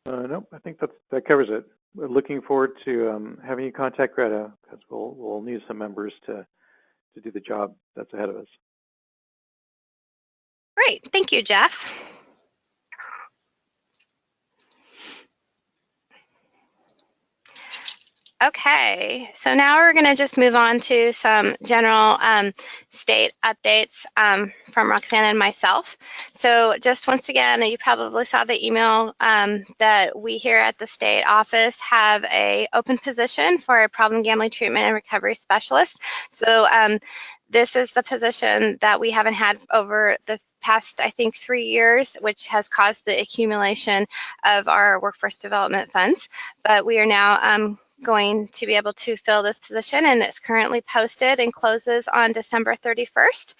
Nope, I think that covers it. We're looking forward to having you contact Greta, because we'll need some members to do the job that's ahead of us. Great, thank you, Jeff. Okay, so now we're going to just move on to some general state updates from Roxanne and myself. So just once again, you probably saw the email that we here at the state office have a open position for a problem gambling treatment and recovery specialist. So this is the position that we haven't had over the past, I think, 3 years, which has caused the accumulation of our workforce development funds. But we are now going to be able to fill this position, and it's currently posted and closes on December 31st.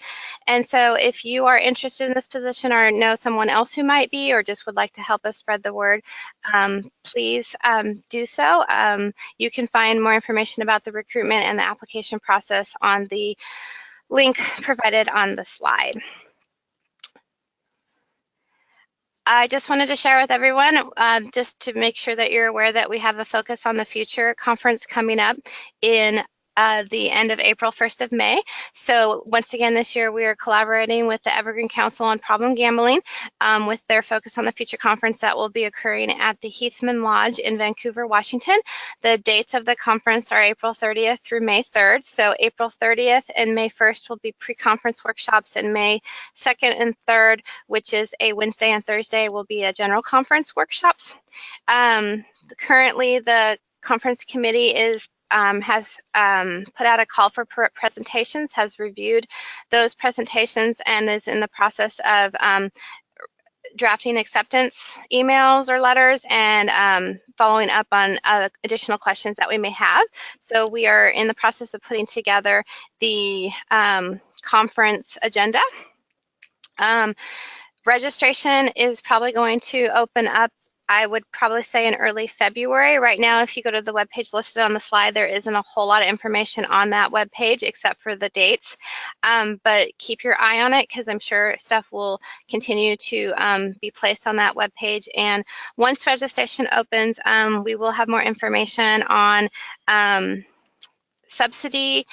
And so if you are interested in this position or know someone else who might be, or just would like to help us spread the word, please do so. You can find more information about the recruitment and the application process on the link provided on the slide. I just wanted to share with everyone, just to make sure that you're aware that we have a Focus on the Future conference coming up in the end of April, 1st of May. So once again, this year we are collaborating with the Evergreen Council on Problem Gambling with their Focus on the Future conference that will be occurring at the Heathman Lodge in Vancouver, Washington. The dates of the conference are April 30th through May 3rd. So April 30th and May 1st will be pre-conference workshops, and May 2nd and 3rd, which is a Wednesday and Thursday, will be a general conference workshops. Currently, the conference committee has put out a call for presentations, has reviewed those presentations, and is in the process of drafting acceptance emails or letters and following up on additional questions that we may have. So we are in the process of putting together the conference agenda. Registration is probably going to open up, I would probably say, in early February. Right now, if you go to the webpage listed on the slide, there isn't a whole lot of information on that webpage except for the dates. But keep your eye on it, because I'm sure stuff will continue to be placed on that webpage. And once registration opens, we will have more information on subsidies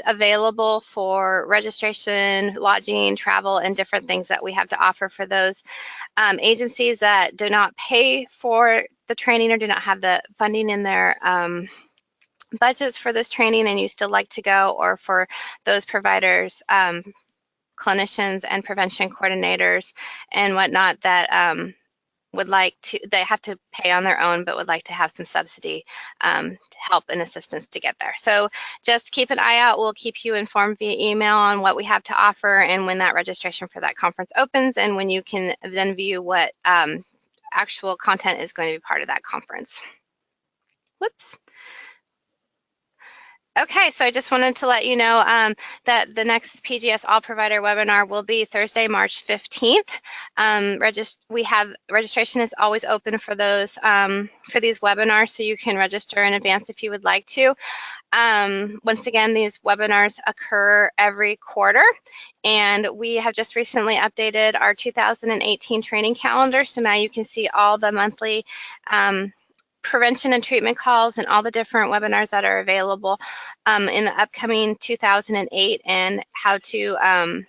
available for registration, lodging, travel, and different things that we have to offer for those agencies that do not pay for the training or do not have the funding in their budgets for this training and you still like to go, or for those providers, clinicians and prevention coordinators and whatnot that would like to, they have to pay on their own, but would like to have some subsidy help and assistance to get there. So just keep an eye out. We'll keep you informed via email on what we have to offer and when that registration for that conference opens, and when you can then view what actual content is going to be part of that conference. Whoops. Okay, so I just wanted to let you know that the next PGS All Provider webinar will be Thursday, March 15th. Registration is always open for those for these webinars, so you can register in advance if you would like to. Once again, these webinars occur every quarter, and we have just recently updated our 2018 training calendar, so now you can see all the monthly prevention and treatment calls and all the different webinars that are available in the upcoming 2008, and how to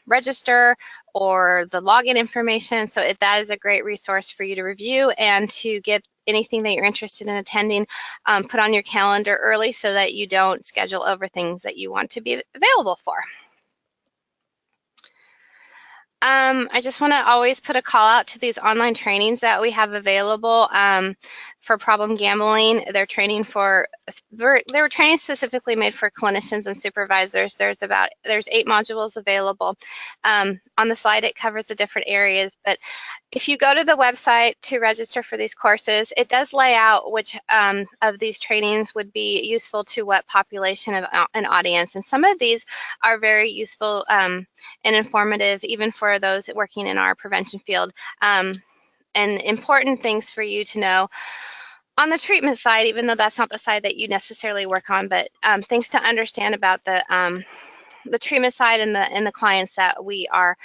register or the login information. So that is a great resource for you to review and to get anything that you're interested in attending put on your calendar early, so that you don't schedule over things that you want to be available for. I just want to always put a call out to these online trainings that we have available for problem gambling. They're training for, they were training specifically made for clinicians and supervisors. There's 8 modules available. On the slide, it covers the different areas, but if you go to the website to register for these courses, it does lay out which of these trainings would be useful to what population of an audience. And some of these are very useful and informative, even for those working in our prevention field. And important things for you to know on the treatment side, even though that's not the side that you necessarily work on, but things to understand about the treatment side and the clients that we are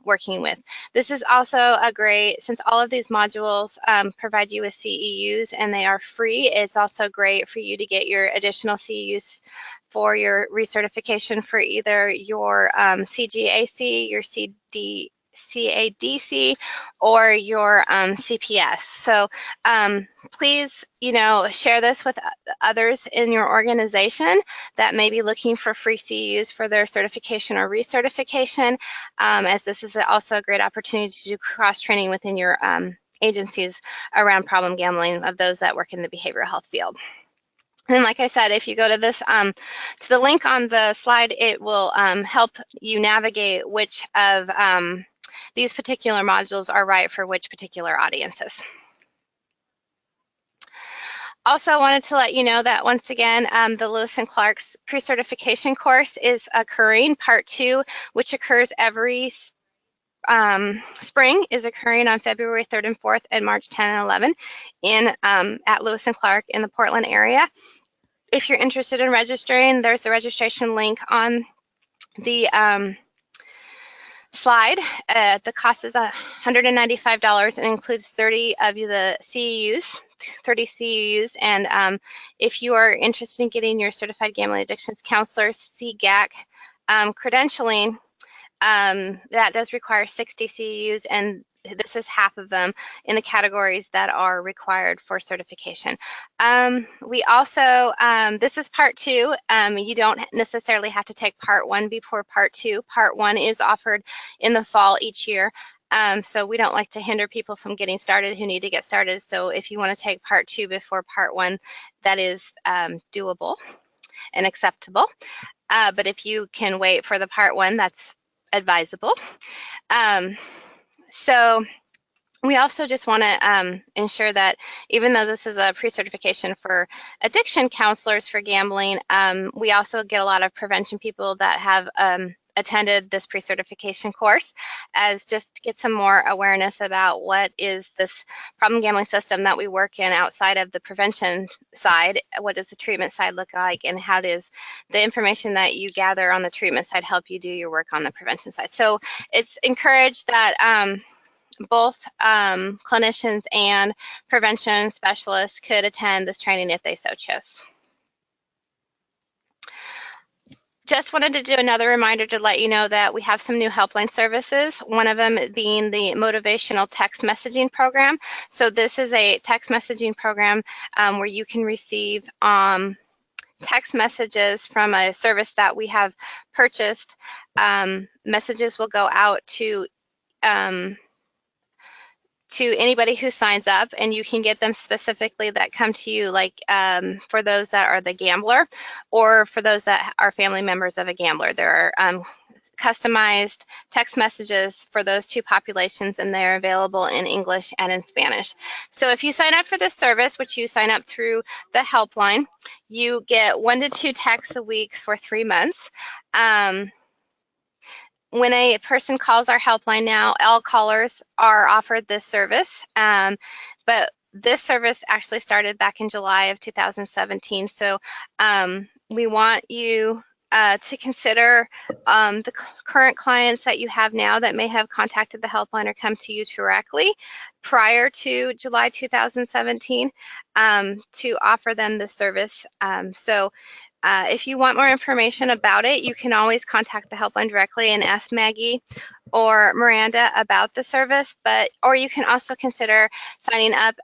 working with. This is also a great, since all of these modules provide you with CEUs and they are free, it's also great for you to get your additional CEUs for your recertification for either your CGAC, your CADC, or your CPS. So please, share this with others in your organization that may be looking for free CEUs for their certification or recertification, as this is also a great opportunity to do cross-training within your agencies around problem gambling of those that work in the behavioral health field. And like I said, if you go to this, to the link on the slide, it will help you navigate which of these particular modules are right for which particular audiences. Also, I wanted to let you know that once again, the Lewis and Clark's pre-certification course is occurring. Part 2, which occurs every spring, is occurring on February 3rd and 4th and March 10 and 11 at Lewis and Clark in the Portland area. If you're interested in registering, there's the registration link on the slide. The cost is $195 and includes 30 of the CEUs, 30 CEUs. And if you are interested in getting your Certified Gambling Addictions Counselor, CGAC, credentialing, that does require 60 CEUs, and this is half of them in the categories that are required for certification. We also, this is part 2. You don't necessarily have to take part 1 before part 2. Part 1 is offered in the fall each year. So we don't like to hinder people from getting started who need to get started. So if you want to take part 2 before part 1, that is doable and acceptable. But if you can wait for the part 1, that's advisable. So we also just want to ensure that even though this is a pre-certification for addiction counselors for gambling, we also get a lot of prevention people that have attended this pre-certification course, as just to get some more awareness about what is this problem gambling system that we work in outside of the prevention side. What does the treatment side look like, and how does the information that you gather on the treatment side help you do your work on the prevention side? So it's encouraged that both clinicians and prevention specialists could attend this training if they so chose. Just wanted to do another reminder to let you know that we have some new helpline services, one of them being the motivational text messaging program. So this is a text messaging program where you can receive text messages from a service that we have purchased. Messages will go out to anybody who signs up, and you can get them specifically that come to you, like for those that are the gambler or for those that are family members of a gambler. There are customized text messages for those two populations, and they're available in English and in Spanish. So if you sign up for this service, which you sign up through the helpline, you get 1 to 2 texts a week for 3 months. When a person calls our helpline now, all callers are offered this service, but this service actually started back in July of 2017. So we want you to consider the current clients that you have now that may have contacted the helpline or come to you directly prior to July 2017 to offer them the service. If you want more information about it, you can always contact the helpline directly and ask Maggie or Miranda about the service, or you can also consider signing up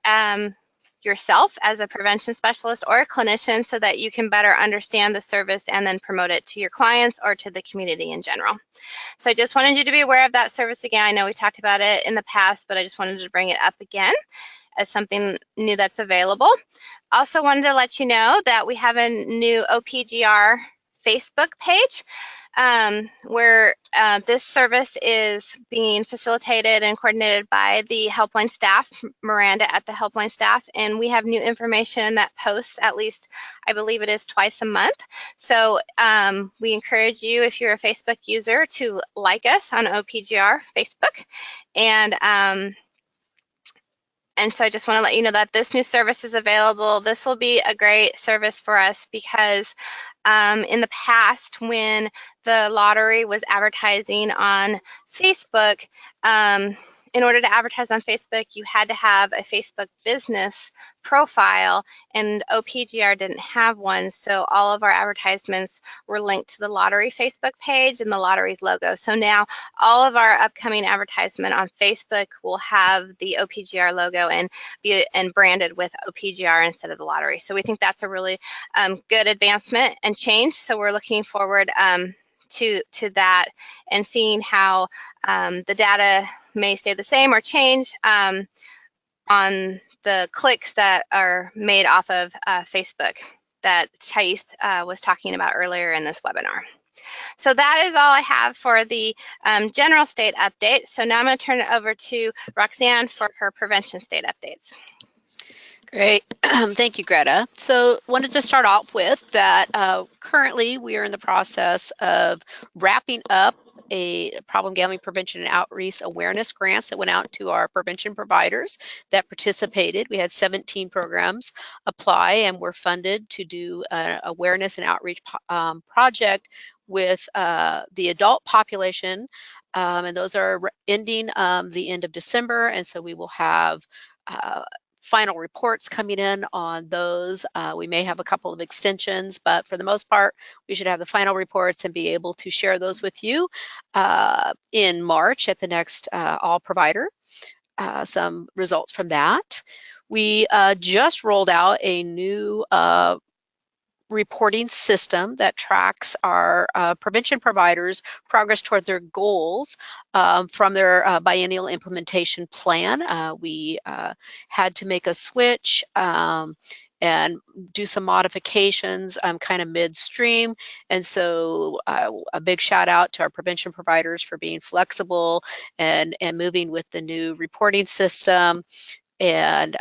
yourself as a prevention specialist or a clinician so that you can better understand the service and then promote it to your clients or to the community in general. So I just wanted you to be aware of that service again. I know we talked about it in the past, but I just wanted to bring it up again as something new that's available. Also wanted to let you know that we have a new OPGR Facebook page where this service is being facilitated and coordinated by the helpline staff, Miranda at the helpline staff, and we have new information that posts at least, I believe it is twice a month. So we encourage you, if you're a Facebook user, to like us on OPGR Facebook. And so I just want to let you know that this new service is available. This will be a great service for us because in the past, when the lottery was advertising on Facebook, in order to advertise on Facebook, you had to have a Facebook business profile, and OPGR didn't have one, so all of our advertisements were linked to the lottery Facebook page and the lottery's logo. So now all of our upcoming advertisement on Facebook will have the OPGR logo and be branded with OPGR instead of the lottery. So we think that's a really good advancement and change. So we're looking forward to that and seeing how the data may stay the same or change on the clicks that are made off of Facebook that Thais was talking about earlier in this webinar. So that is all I have for the general state update. So now I'm going to turn it over to Roxanne for her prevention state updates. Great. Thank you, Greta. So wanted to start off with that currently we are in the process of wrapping up a problem gambling prevention and outreach awareness grants that went out to our prevention providers that participated. We had 17 programs apply and were funded to do an awareness and outreach project with the adult population, and those are ending the end of December, and so we will have final reports coming in on those. We may have a couple of extensions, but for the most part, we should have the final reports and be able to share those with you in March at the next all provider. Some results from that. We just rolled out a new reporting system that tracks our prevention providers' progress toward their goals from their biennial implementation plan. We had to make a switch and do some modifications kind of midstream. And so a big shout out to our prevention providers for being flexible and moving with the new reporting system. And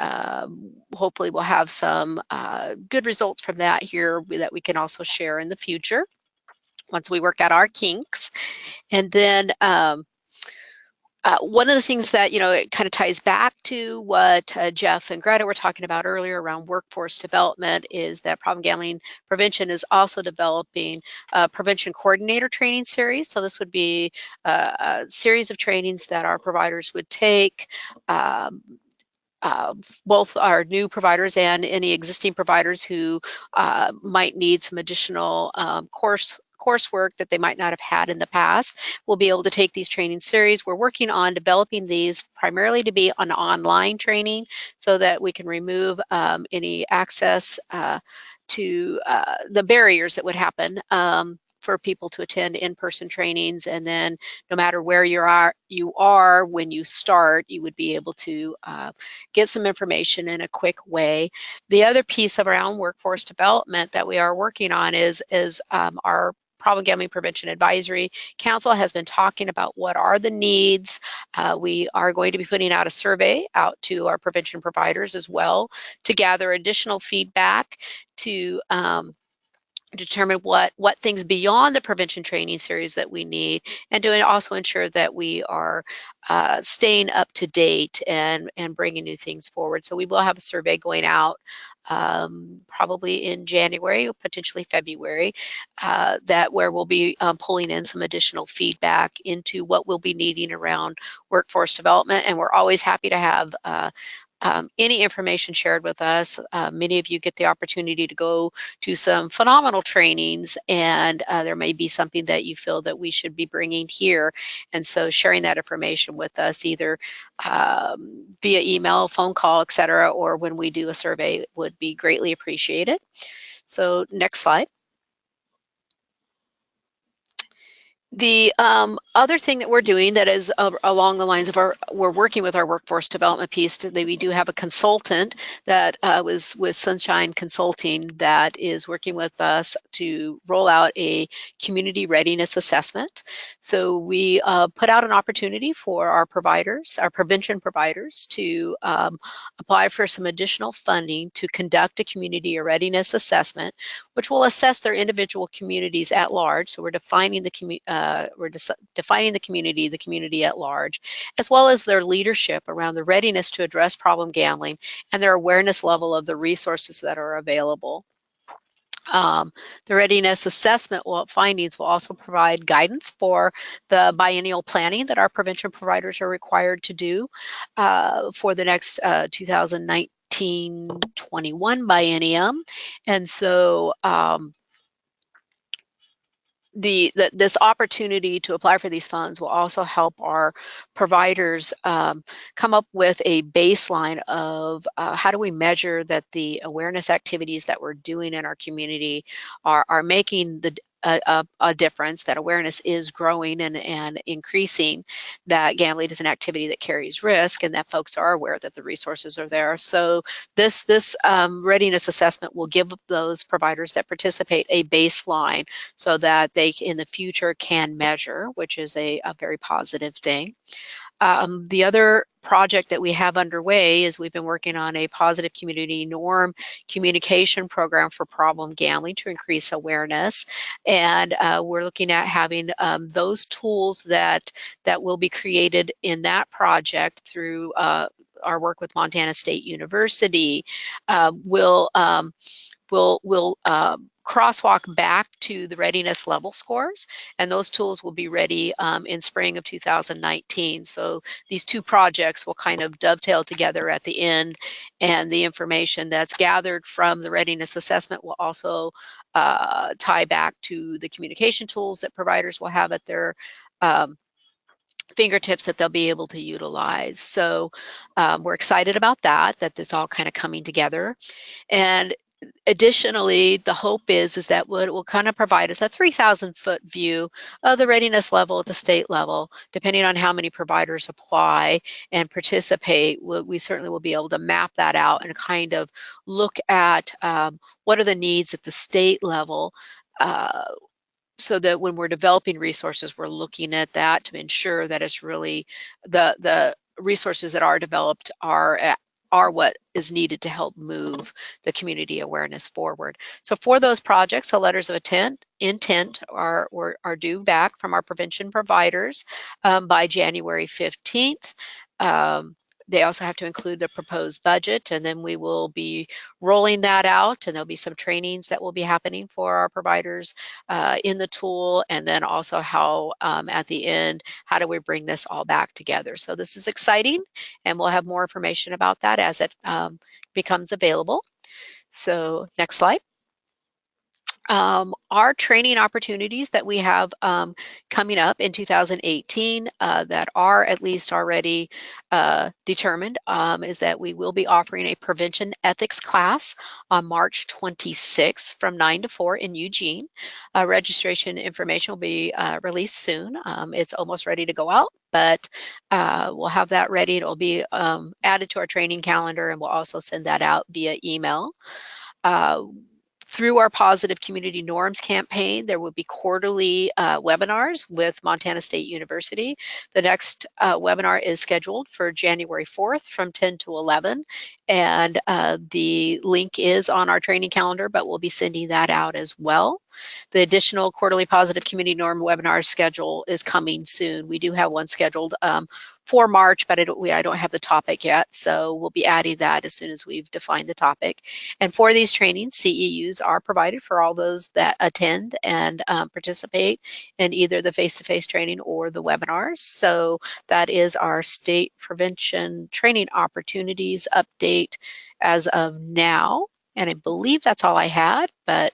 hopefully we'll have some good results from that here that we can also share in the future once we work out our kinks. And then one of the things that, it kind of ties back to what Jeff and Greta were talking about earlier around workforce development is that problem gambling prevention is also developing a prevention coordinator training series. So this would be a series of trainings that our providers would take. Both our new providers and any existing providers who might need some additional coursework that they might not have had in the past will be able to take these training series. We're working on developing these primarily to be an online training so that we can remove any access to the barriers that would happen for people to attend in-person trainings, and then no matter where you are when you start, you would be able to get some information in a quick way. The other piece of our own workforce development that we are working on is our Problem Gambling Prevention Advisory Council has been talking about what are the needs. We are going to be putting out a survey out to our prevention providers as well to gather additional feedback to determine what things beyond the prevention training series that we need, and to also ensure that we are staying up to date and bringing new things forward. So we will have a survey going out probably in January or potentially February where we'll be pulling in some additional feedback into what we'll be needing around workforce development. And we're always happy to have any information shared with us. Many of you get the opportunity to go to some phenomenal trainings, and there may be something that you feel that we should be bringing here. And so sharing that information with us either via email, phone call, etc., or when we do a survey would be greatly appreciated. So next slide. The other thing that we're doing that is along the lines of we're working with our workforce development piece. We do have a consultant that was with Sunshine Consulting that is working with us to roll out a community readiness assessment. So we put out an opportunity for our providers, our prevention providers, to apply for some additional funding to conduct a community readiness assessment, which will assess their individual communities at large. So we're defining the defining the community at large, as well as their leadership around the readiness to address problem gambling and their awareness level of the resources that are available. The readiness assessment findings will also provide guidance for the biennial planning that our prevention providers are required to do for the next 2019-21 biennium. And so this opportunity to apply for these funds will also help our providers come up with a baseline of how do we measure that the awareness activities that we're doing in our community are making a difference, that awareness is growing and increasing, that gambling is an activity that carries risk, and that folks are aware that the resources are there. So this readiness assessment will give those providers that participate a baseline so that they in the future can measure, which is a very positive thing. The other project that we have underway is we've been working on a positive community norm communication program for problem gambling to increase awareness. And we're looking at having those tools that will be created in that project through our work with Montana State University will crosswalk back to the readiness level scores, and those tools will be ready in spring of 2019. So these two projects will kind of dovetail together at the end, and the information that's gathered from the readiness assessment will also tie back to the communication tools that providers will have at their fingertips that they'll be able to utilize. So we're excited about that it's all kind of coming together. And additionally, the hope is that it will kind of provide us a 3,000-foot view of the readiness level at the state level. Depending on how many providers apply and participate, we certainly will be able to map that out and kind of look at what are the needs at the state level, so that when we're developing resources, we're looking at that to ensure that it's really the resources that are developed are what is needed to help move the community awareness forward. So for those projects, the letters of intent are due back from our prevention providers by January 15th. They also have to include the proposed budget, and then we will be rolling that out, and there'll be some trainings that will be happening for our providers in the tool, and then also how at the end, how do we bring this all back together. So this is exciting, and we'll have more information about that as it becomes available. So next slide. Our training opportunities that we have coming up in 2018 that are at least already determined is that we will be offering a prevention ethics class on March 26th from 9 to 4 in Eugene. Registration information will be released soon. It's almost ready to go out, but we'll have that ready. It will be added to our training calendar, and we'll also send that out via email. Through our Positive Community Norms campaign, there will be quarterly webinars with Montana State University. The next webinar is scheduled for January 4th from 10 to 11, and the link is on our training calendar, but we'll be sending that out as well. The additional quarterly Positive Community Norm webinar schedule is coming soon. We do have one scheduled for March, but I don't have the topic yet, so we'll be adding that as soon as we've defined the topic. And for these trainings, CEUs are provided for all those that attend and participate in either the face-to-face training or the webinars. So that is our state prevention training opportunities update as of now. And I believe that's all I had, but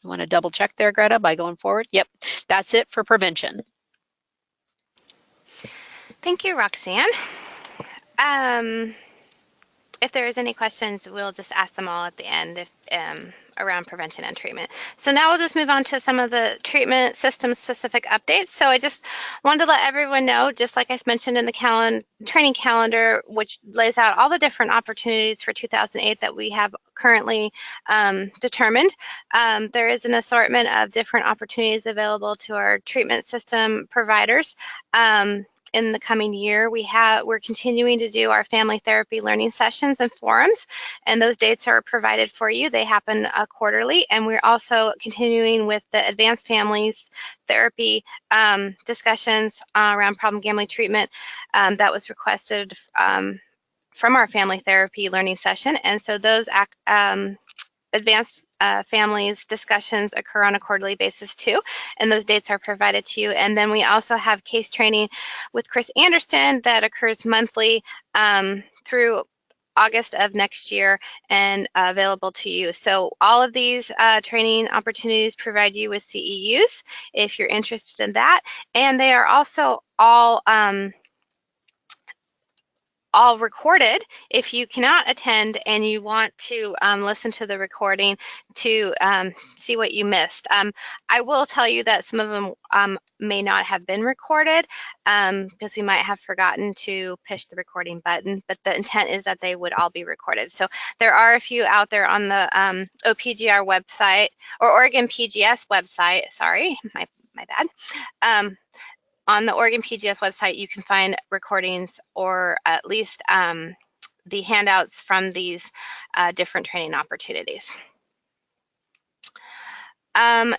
I want to double check there, Greta, by going forward. Yep, that's it for prevention. Thank you, Roxanne. If there's any questions, we'll just ask them all at the end around prevention and treatment. So now we'll just move on to some of the treatment system specific updates. So I just wanted to let everyone know, just like I mentioned in the training calendar, which lays out all the different opportunities for 2008 that we have currently determined. There is an assortment of different opportunities available to our treatment system providers. In the coming year, we're continuing to do our family therapy learning sessions and forums, and those dates are provided for you. They happen quarterly, and we're also continuing with the advanced families therapy discussions around problem gambling treatment that was requested from our family therapy learning session. And so those advanced families discussions occur on a quarterly basis too, and those dates are provided to you. And then we also have case training with Chris Anderson that occurs monthly through August of next year and available to you. So all of these training opportunities provide you with CEUs if you're interested in that, and they are also all recorded if you cannot attend and you want to listen to the recording to see what you missed. I will tell you that some of them may not have been recorded because we might have forgotten to push the recording button, but the intent is that they would all be recorded. So there are a few out there on the OPGR website, or Oregon PGS website, sorry, my bad. On the Oregon PGS website, you can find recordings or at least the handouts from these different training opportunities.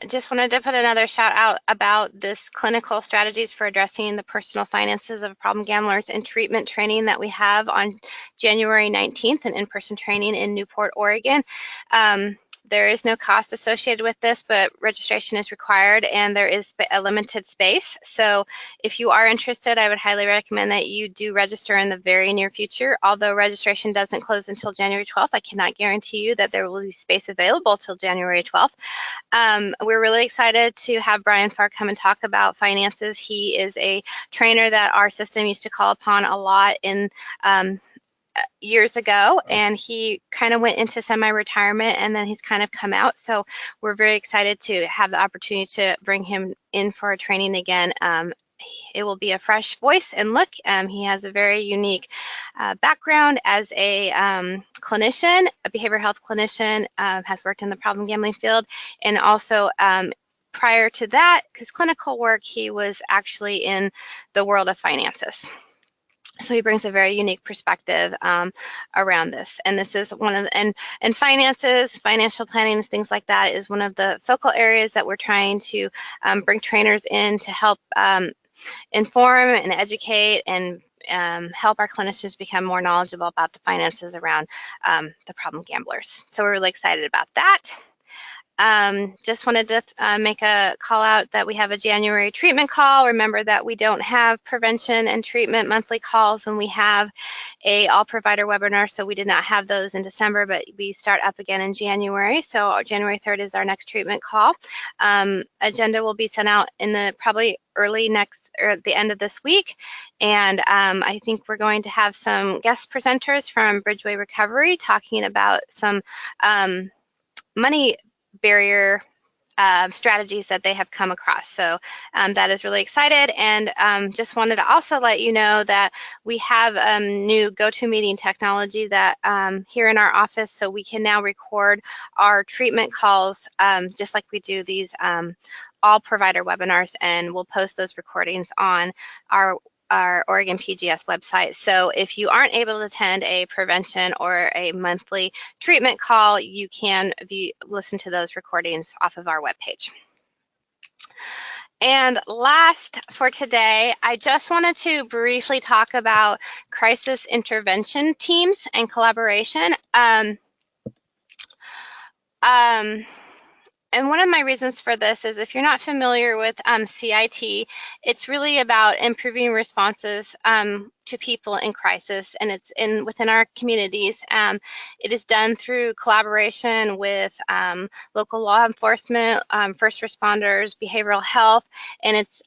Just wanted to put another shout out about this clinical strategies for addressing the personal finances of problem gamblers and treatment training that we have on January 19th, an in-person training in Newport, Oregon. There is no cost associated with this, but registration is required and there is a limited space. So if you are interested, I would highly recommend that you do register in the very near future. Although registration doesn't close until January 12th, I cannot guarantee you that there will be space available till January 12th. We're really excited to have Brian Farr come and talk about finances. He is a trainer that our system used to call upon a lot in years ago, and he kind of went into semi-retirement and then he's kind of come out. So we're very excited to have the opportunity to bring him in for a training again. It will be a fresh voice and look. He has a very unique background as a clinician, a behavioral health clinician, has worked in the problem gambling field, and also prior to that, his clinical work, he was actually in the world of finances. So he brings a very unique perspective around this. And this is one of the, and finances, financial planning, things like that is one of the focal areas that we're trying to bring trainers in to help inform and educate and help our clinicians become more knowledgeable about the finances around the problem gamblers. So we're really excited about that. Just wanted to make a call out that we have a January treatment call. Remember that we don't have prevention and treatment monthly calls when we have a all provider webinar, so we did not have those in December, but we start up again in January. So January 3rd is our next treatment call. Agenda will be sent out in the probably early next or at the end of this week, and I think we're going to have some guest presenters from Bridgeway Recovery talking about some money barrier strategies that they have come across. So that is really excited, and just wanted to also let you know that we have new GoToMeeting technology that here in our office, so we can now record our treatment calls just like we do these all provider webinars, and we'll post those recordings on our Oregon PGS website. So if you aren't able to attend a prevention or a monthly treatment call, you can listen to those recordings off of our webpage. And last for today, I just wanted to briefly talk about crisis intervention teams and collaboration. And one of my reasons for this is if you're not familiar with CIT, it's really about improving responses to people in crisis, and it's within our communities. It is done through collaboration with local law enforcement, first responders, behavioral health, and it's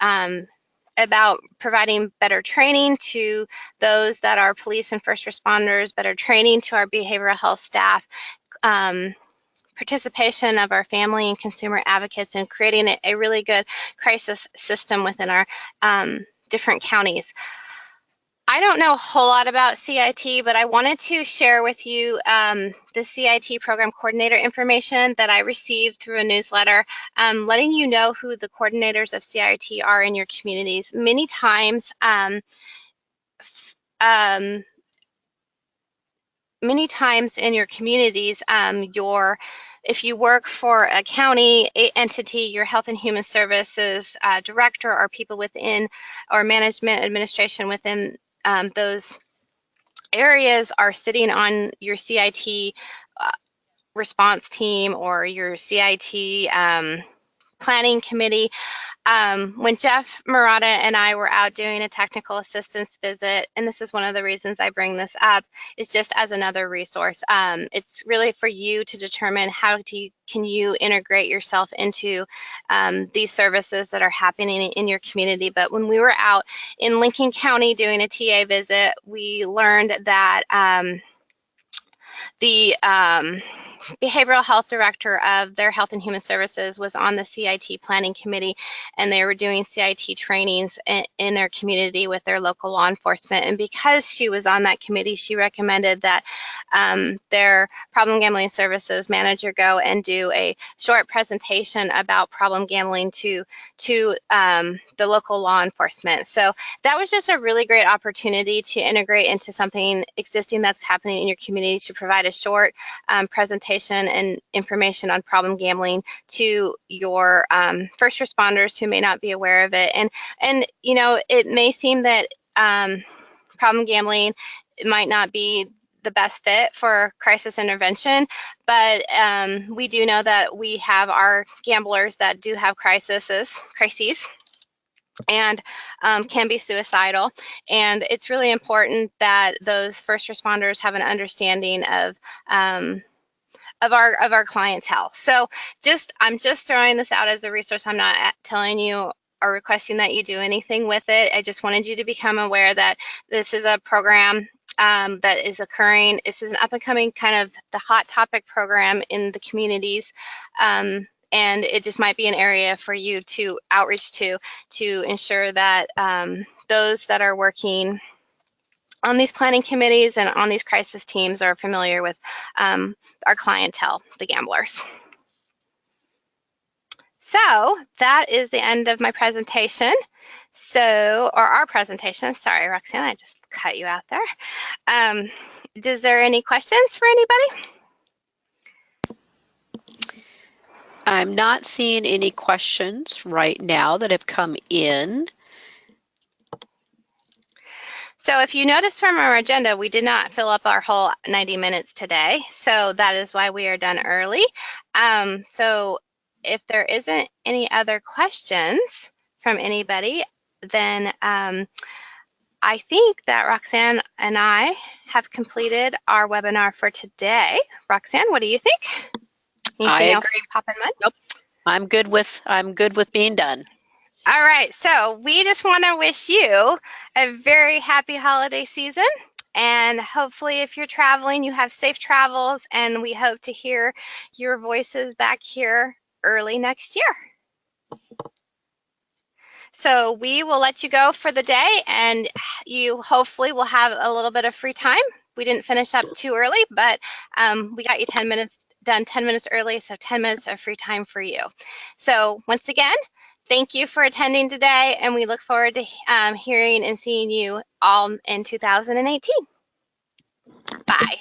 about providing better training to those that are police and first responders, better training to our behavioral health staff, participation of our family and consumer advocates, and creating a really good crisis system within our different counties. I don't know a whole lot about CIT, but I wanted to share with you the CIT program coordinator information that I received through a newsletter, letting you know who the coordinators of CIT are in your communities. Many times, in your communities, if you work for a county entity, your health and human services director or people within, or management administration within those areas are sitting on your CIT response team or your CIT planning committee. When Jeff Murata and I were out doing a technical assistance visit, and this is one of the reasons I bring this up, is just as another resource. It's really for you to determine how can you integrate yourself into these services that are happening in your community. But when we were out in Lincoln County doing a TA visit, we learned that the behavioral health director of their Health and Human Services was on the CIT planning committee, and they were doing CIT trainings in their community with their local law enforcement. And because she was on that committee, she recommended that their problem gambling services manager go and do a short presentation about problem gambling to the local law enforcement. So that was just a really great opportunity to integrate into something existing that's happening in your community, to provide a short presentation and information on problem gambling to your first responders who may not be aware of it. And you know, it may seem that problem gambling might not be the best fit for crisis intervention, but we do know that we have our gamblers that do have crises and can be suicidal. And it's really important that those first responders have an understanding of our clientele. So I'm just throwing this out as a resource. I'm not telling you or requesting that you do anything with it. I just wanted you to become aware that this is a program that is occurring. This is an up and coming kind of the hot topic program in the communities. And it just might be an area for you to outreach to ensure that those that are working on these planning committees and on these crisis teams are familiar with our clientele, the gamblers. So that is the end of my presentation. Or our presentation. Sorry, Roxanne, I just cut you out there. Is there any questions for anybody? I'm not seeing any questions right now that have come in. So if you notice from our agenda, we did not fill up our whole 90 minutes today. So that is why we are done early. So if there isn't any other questions from anybody, then I think that Roxanne and I have completed our webinar for today. Roxanne, what do you think? Anything else pop in mind? Nope. I'm good with being done. All right, so we just want to wish you a very happy holiday season, and hopefully if you're traveling, you have safe travels, and we hope to hear your voices back here early next year. So we will let you go for the day, and you hopefully will have a little bit of free time. We didn't finish up too early, but we got you 10 minutes done 10 minutes early, so 10 minutes of free time for you. So once again, thank you for attending today, and we look forward to hearing and seeing you all in 2018. Bye.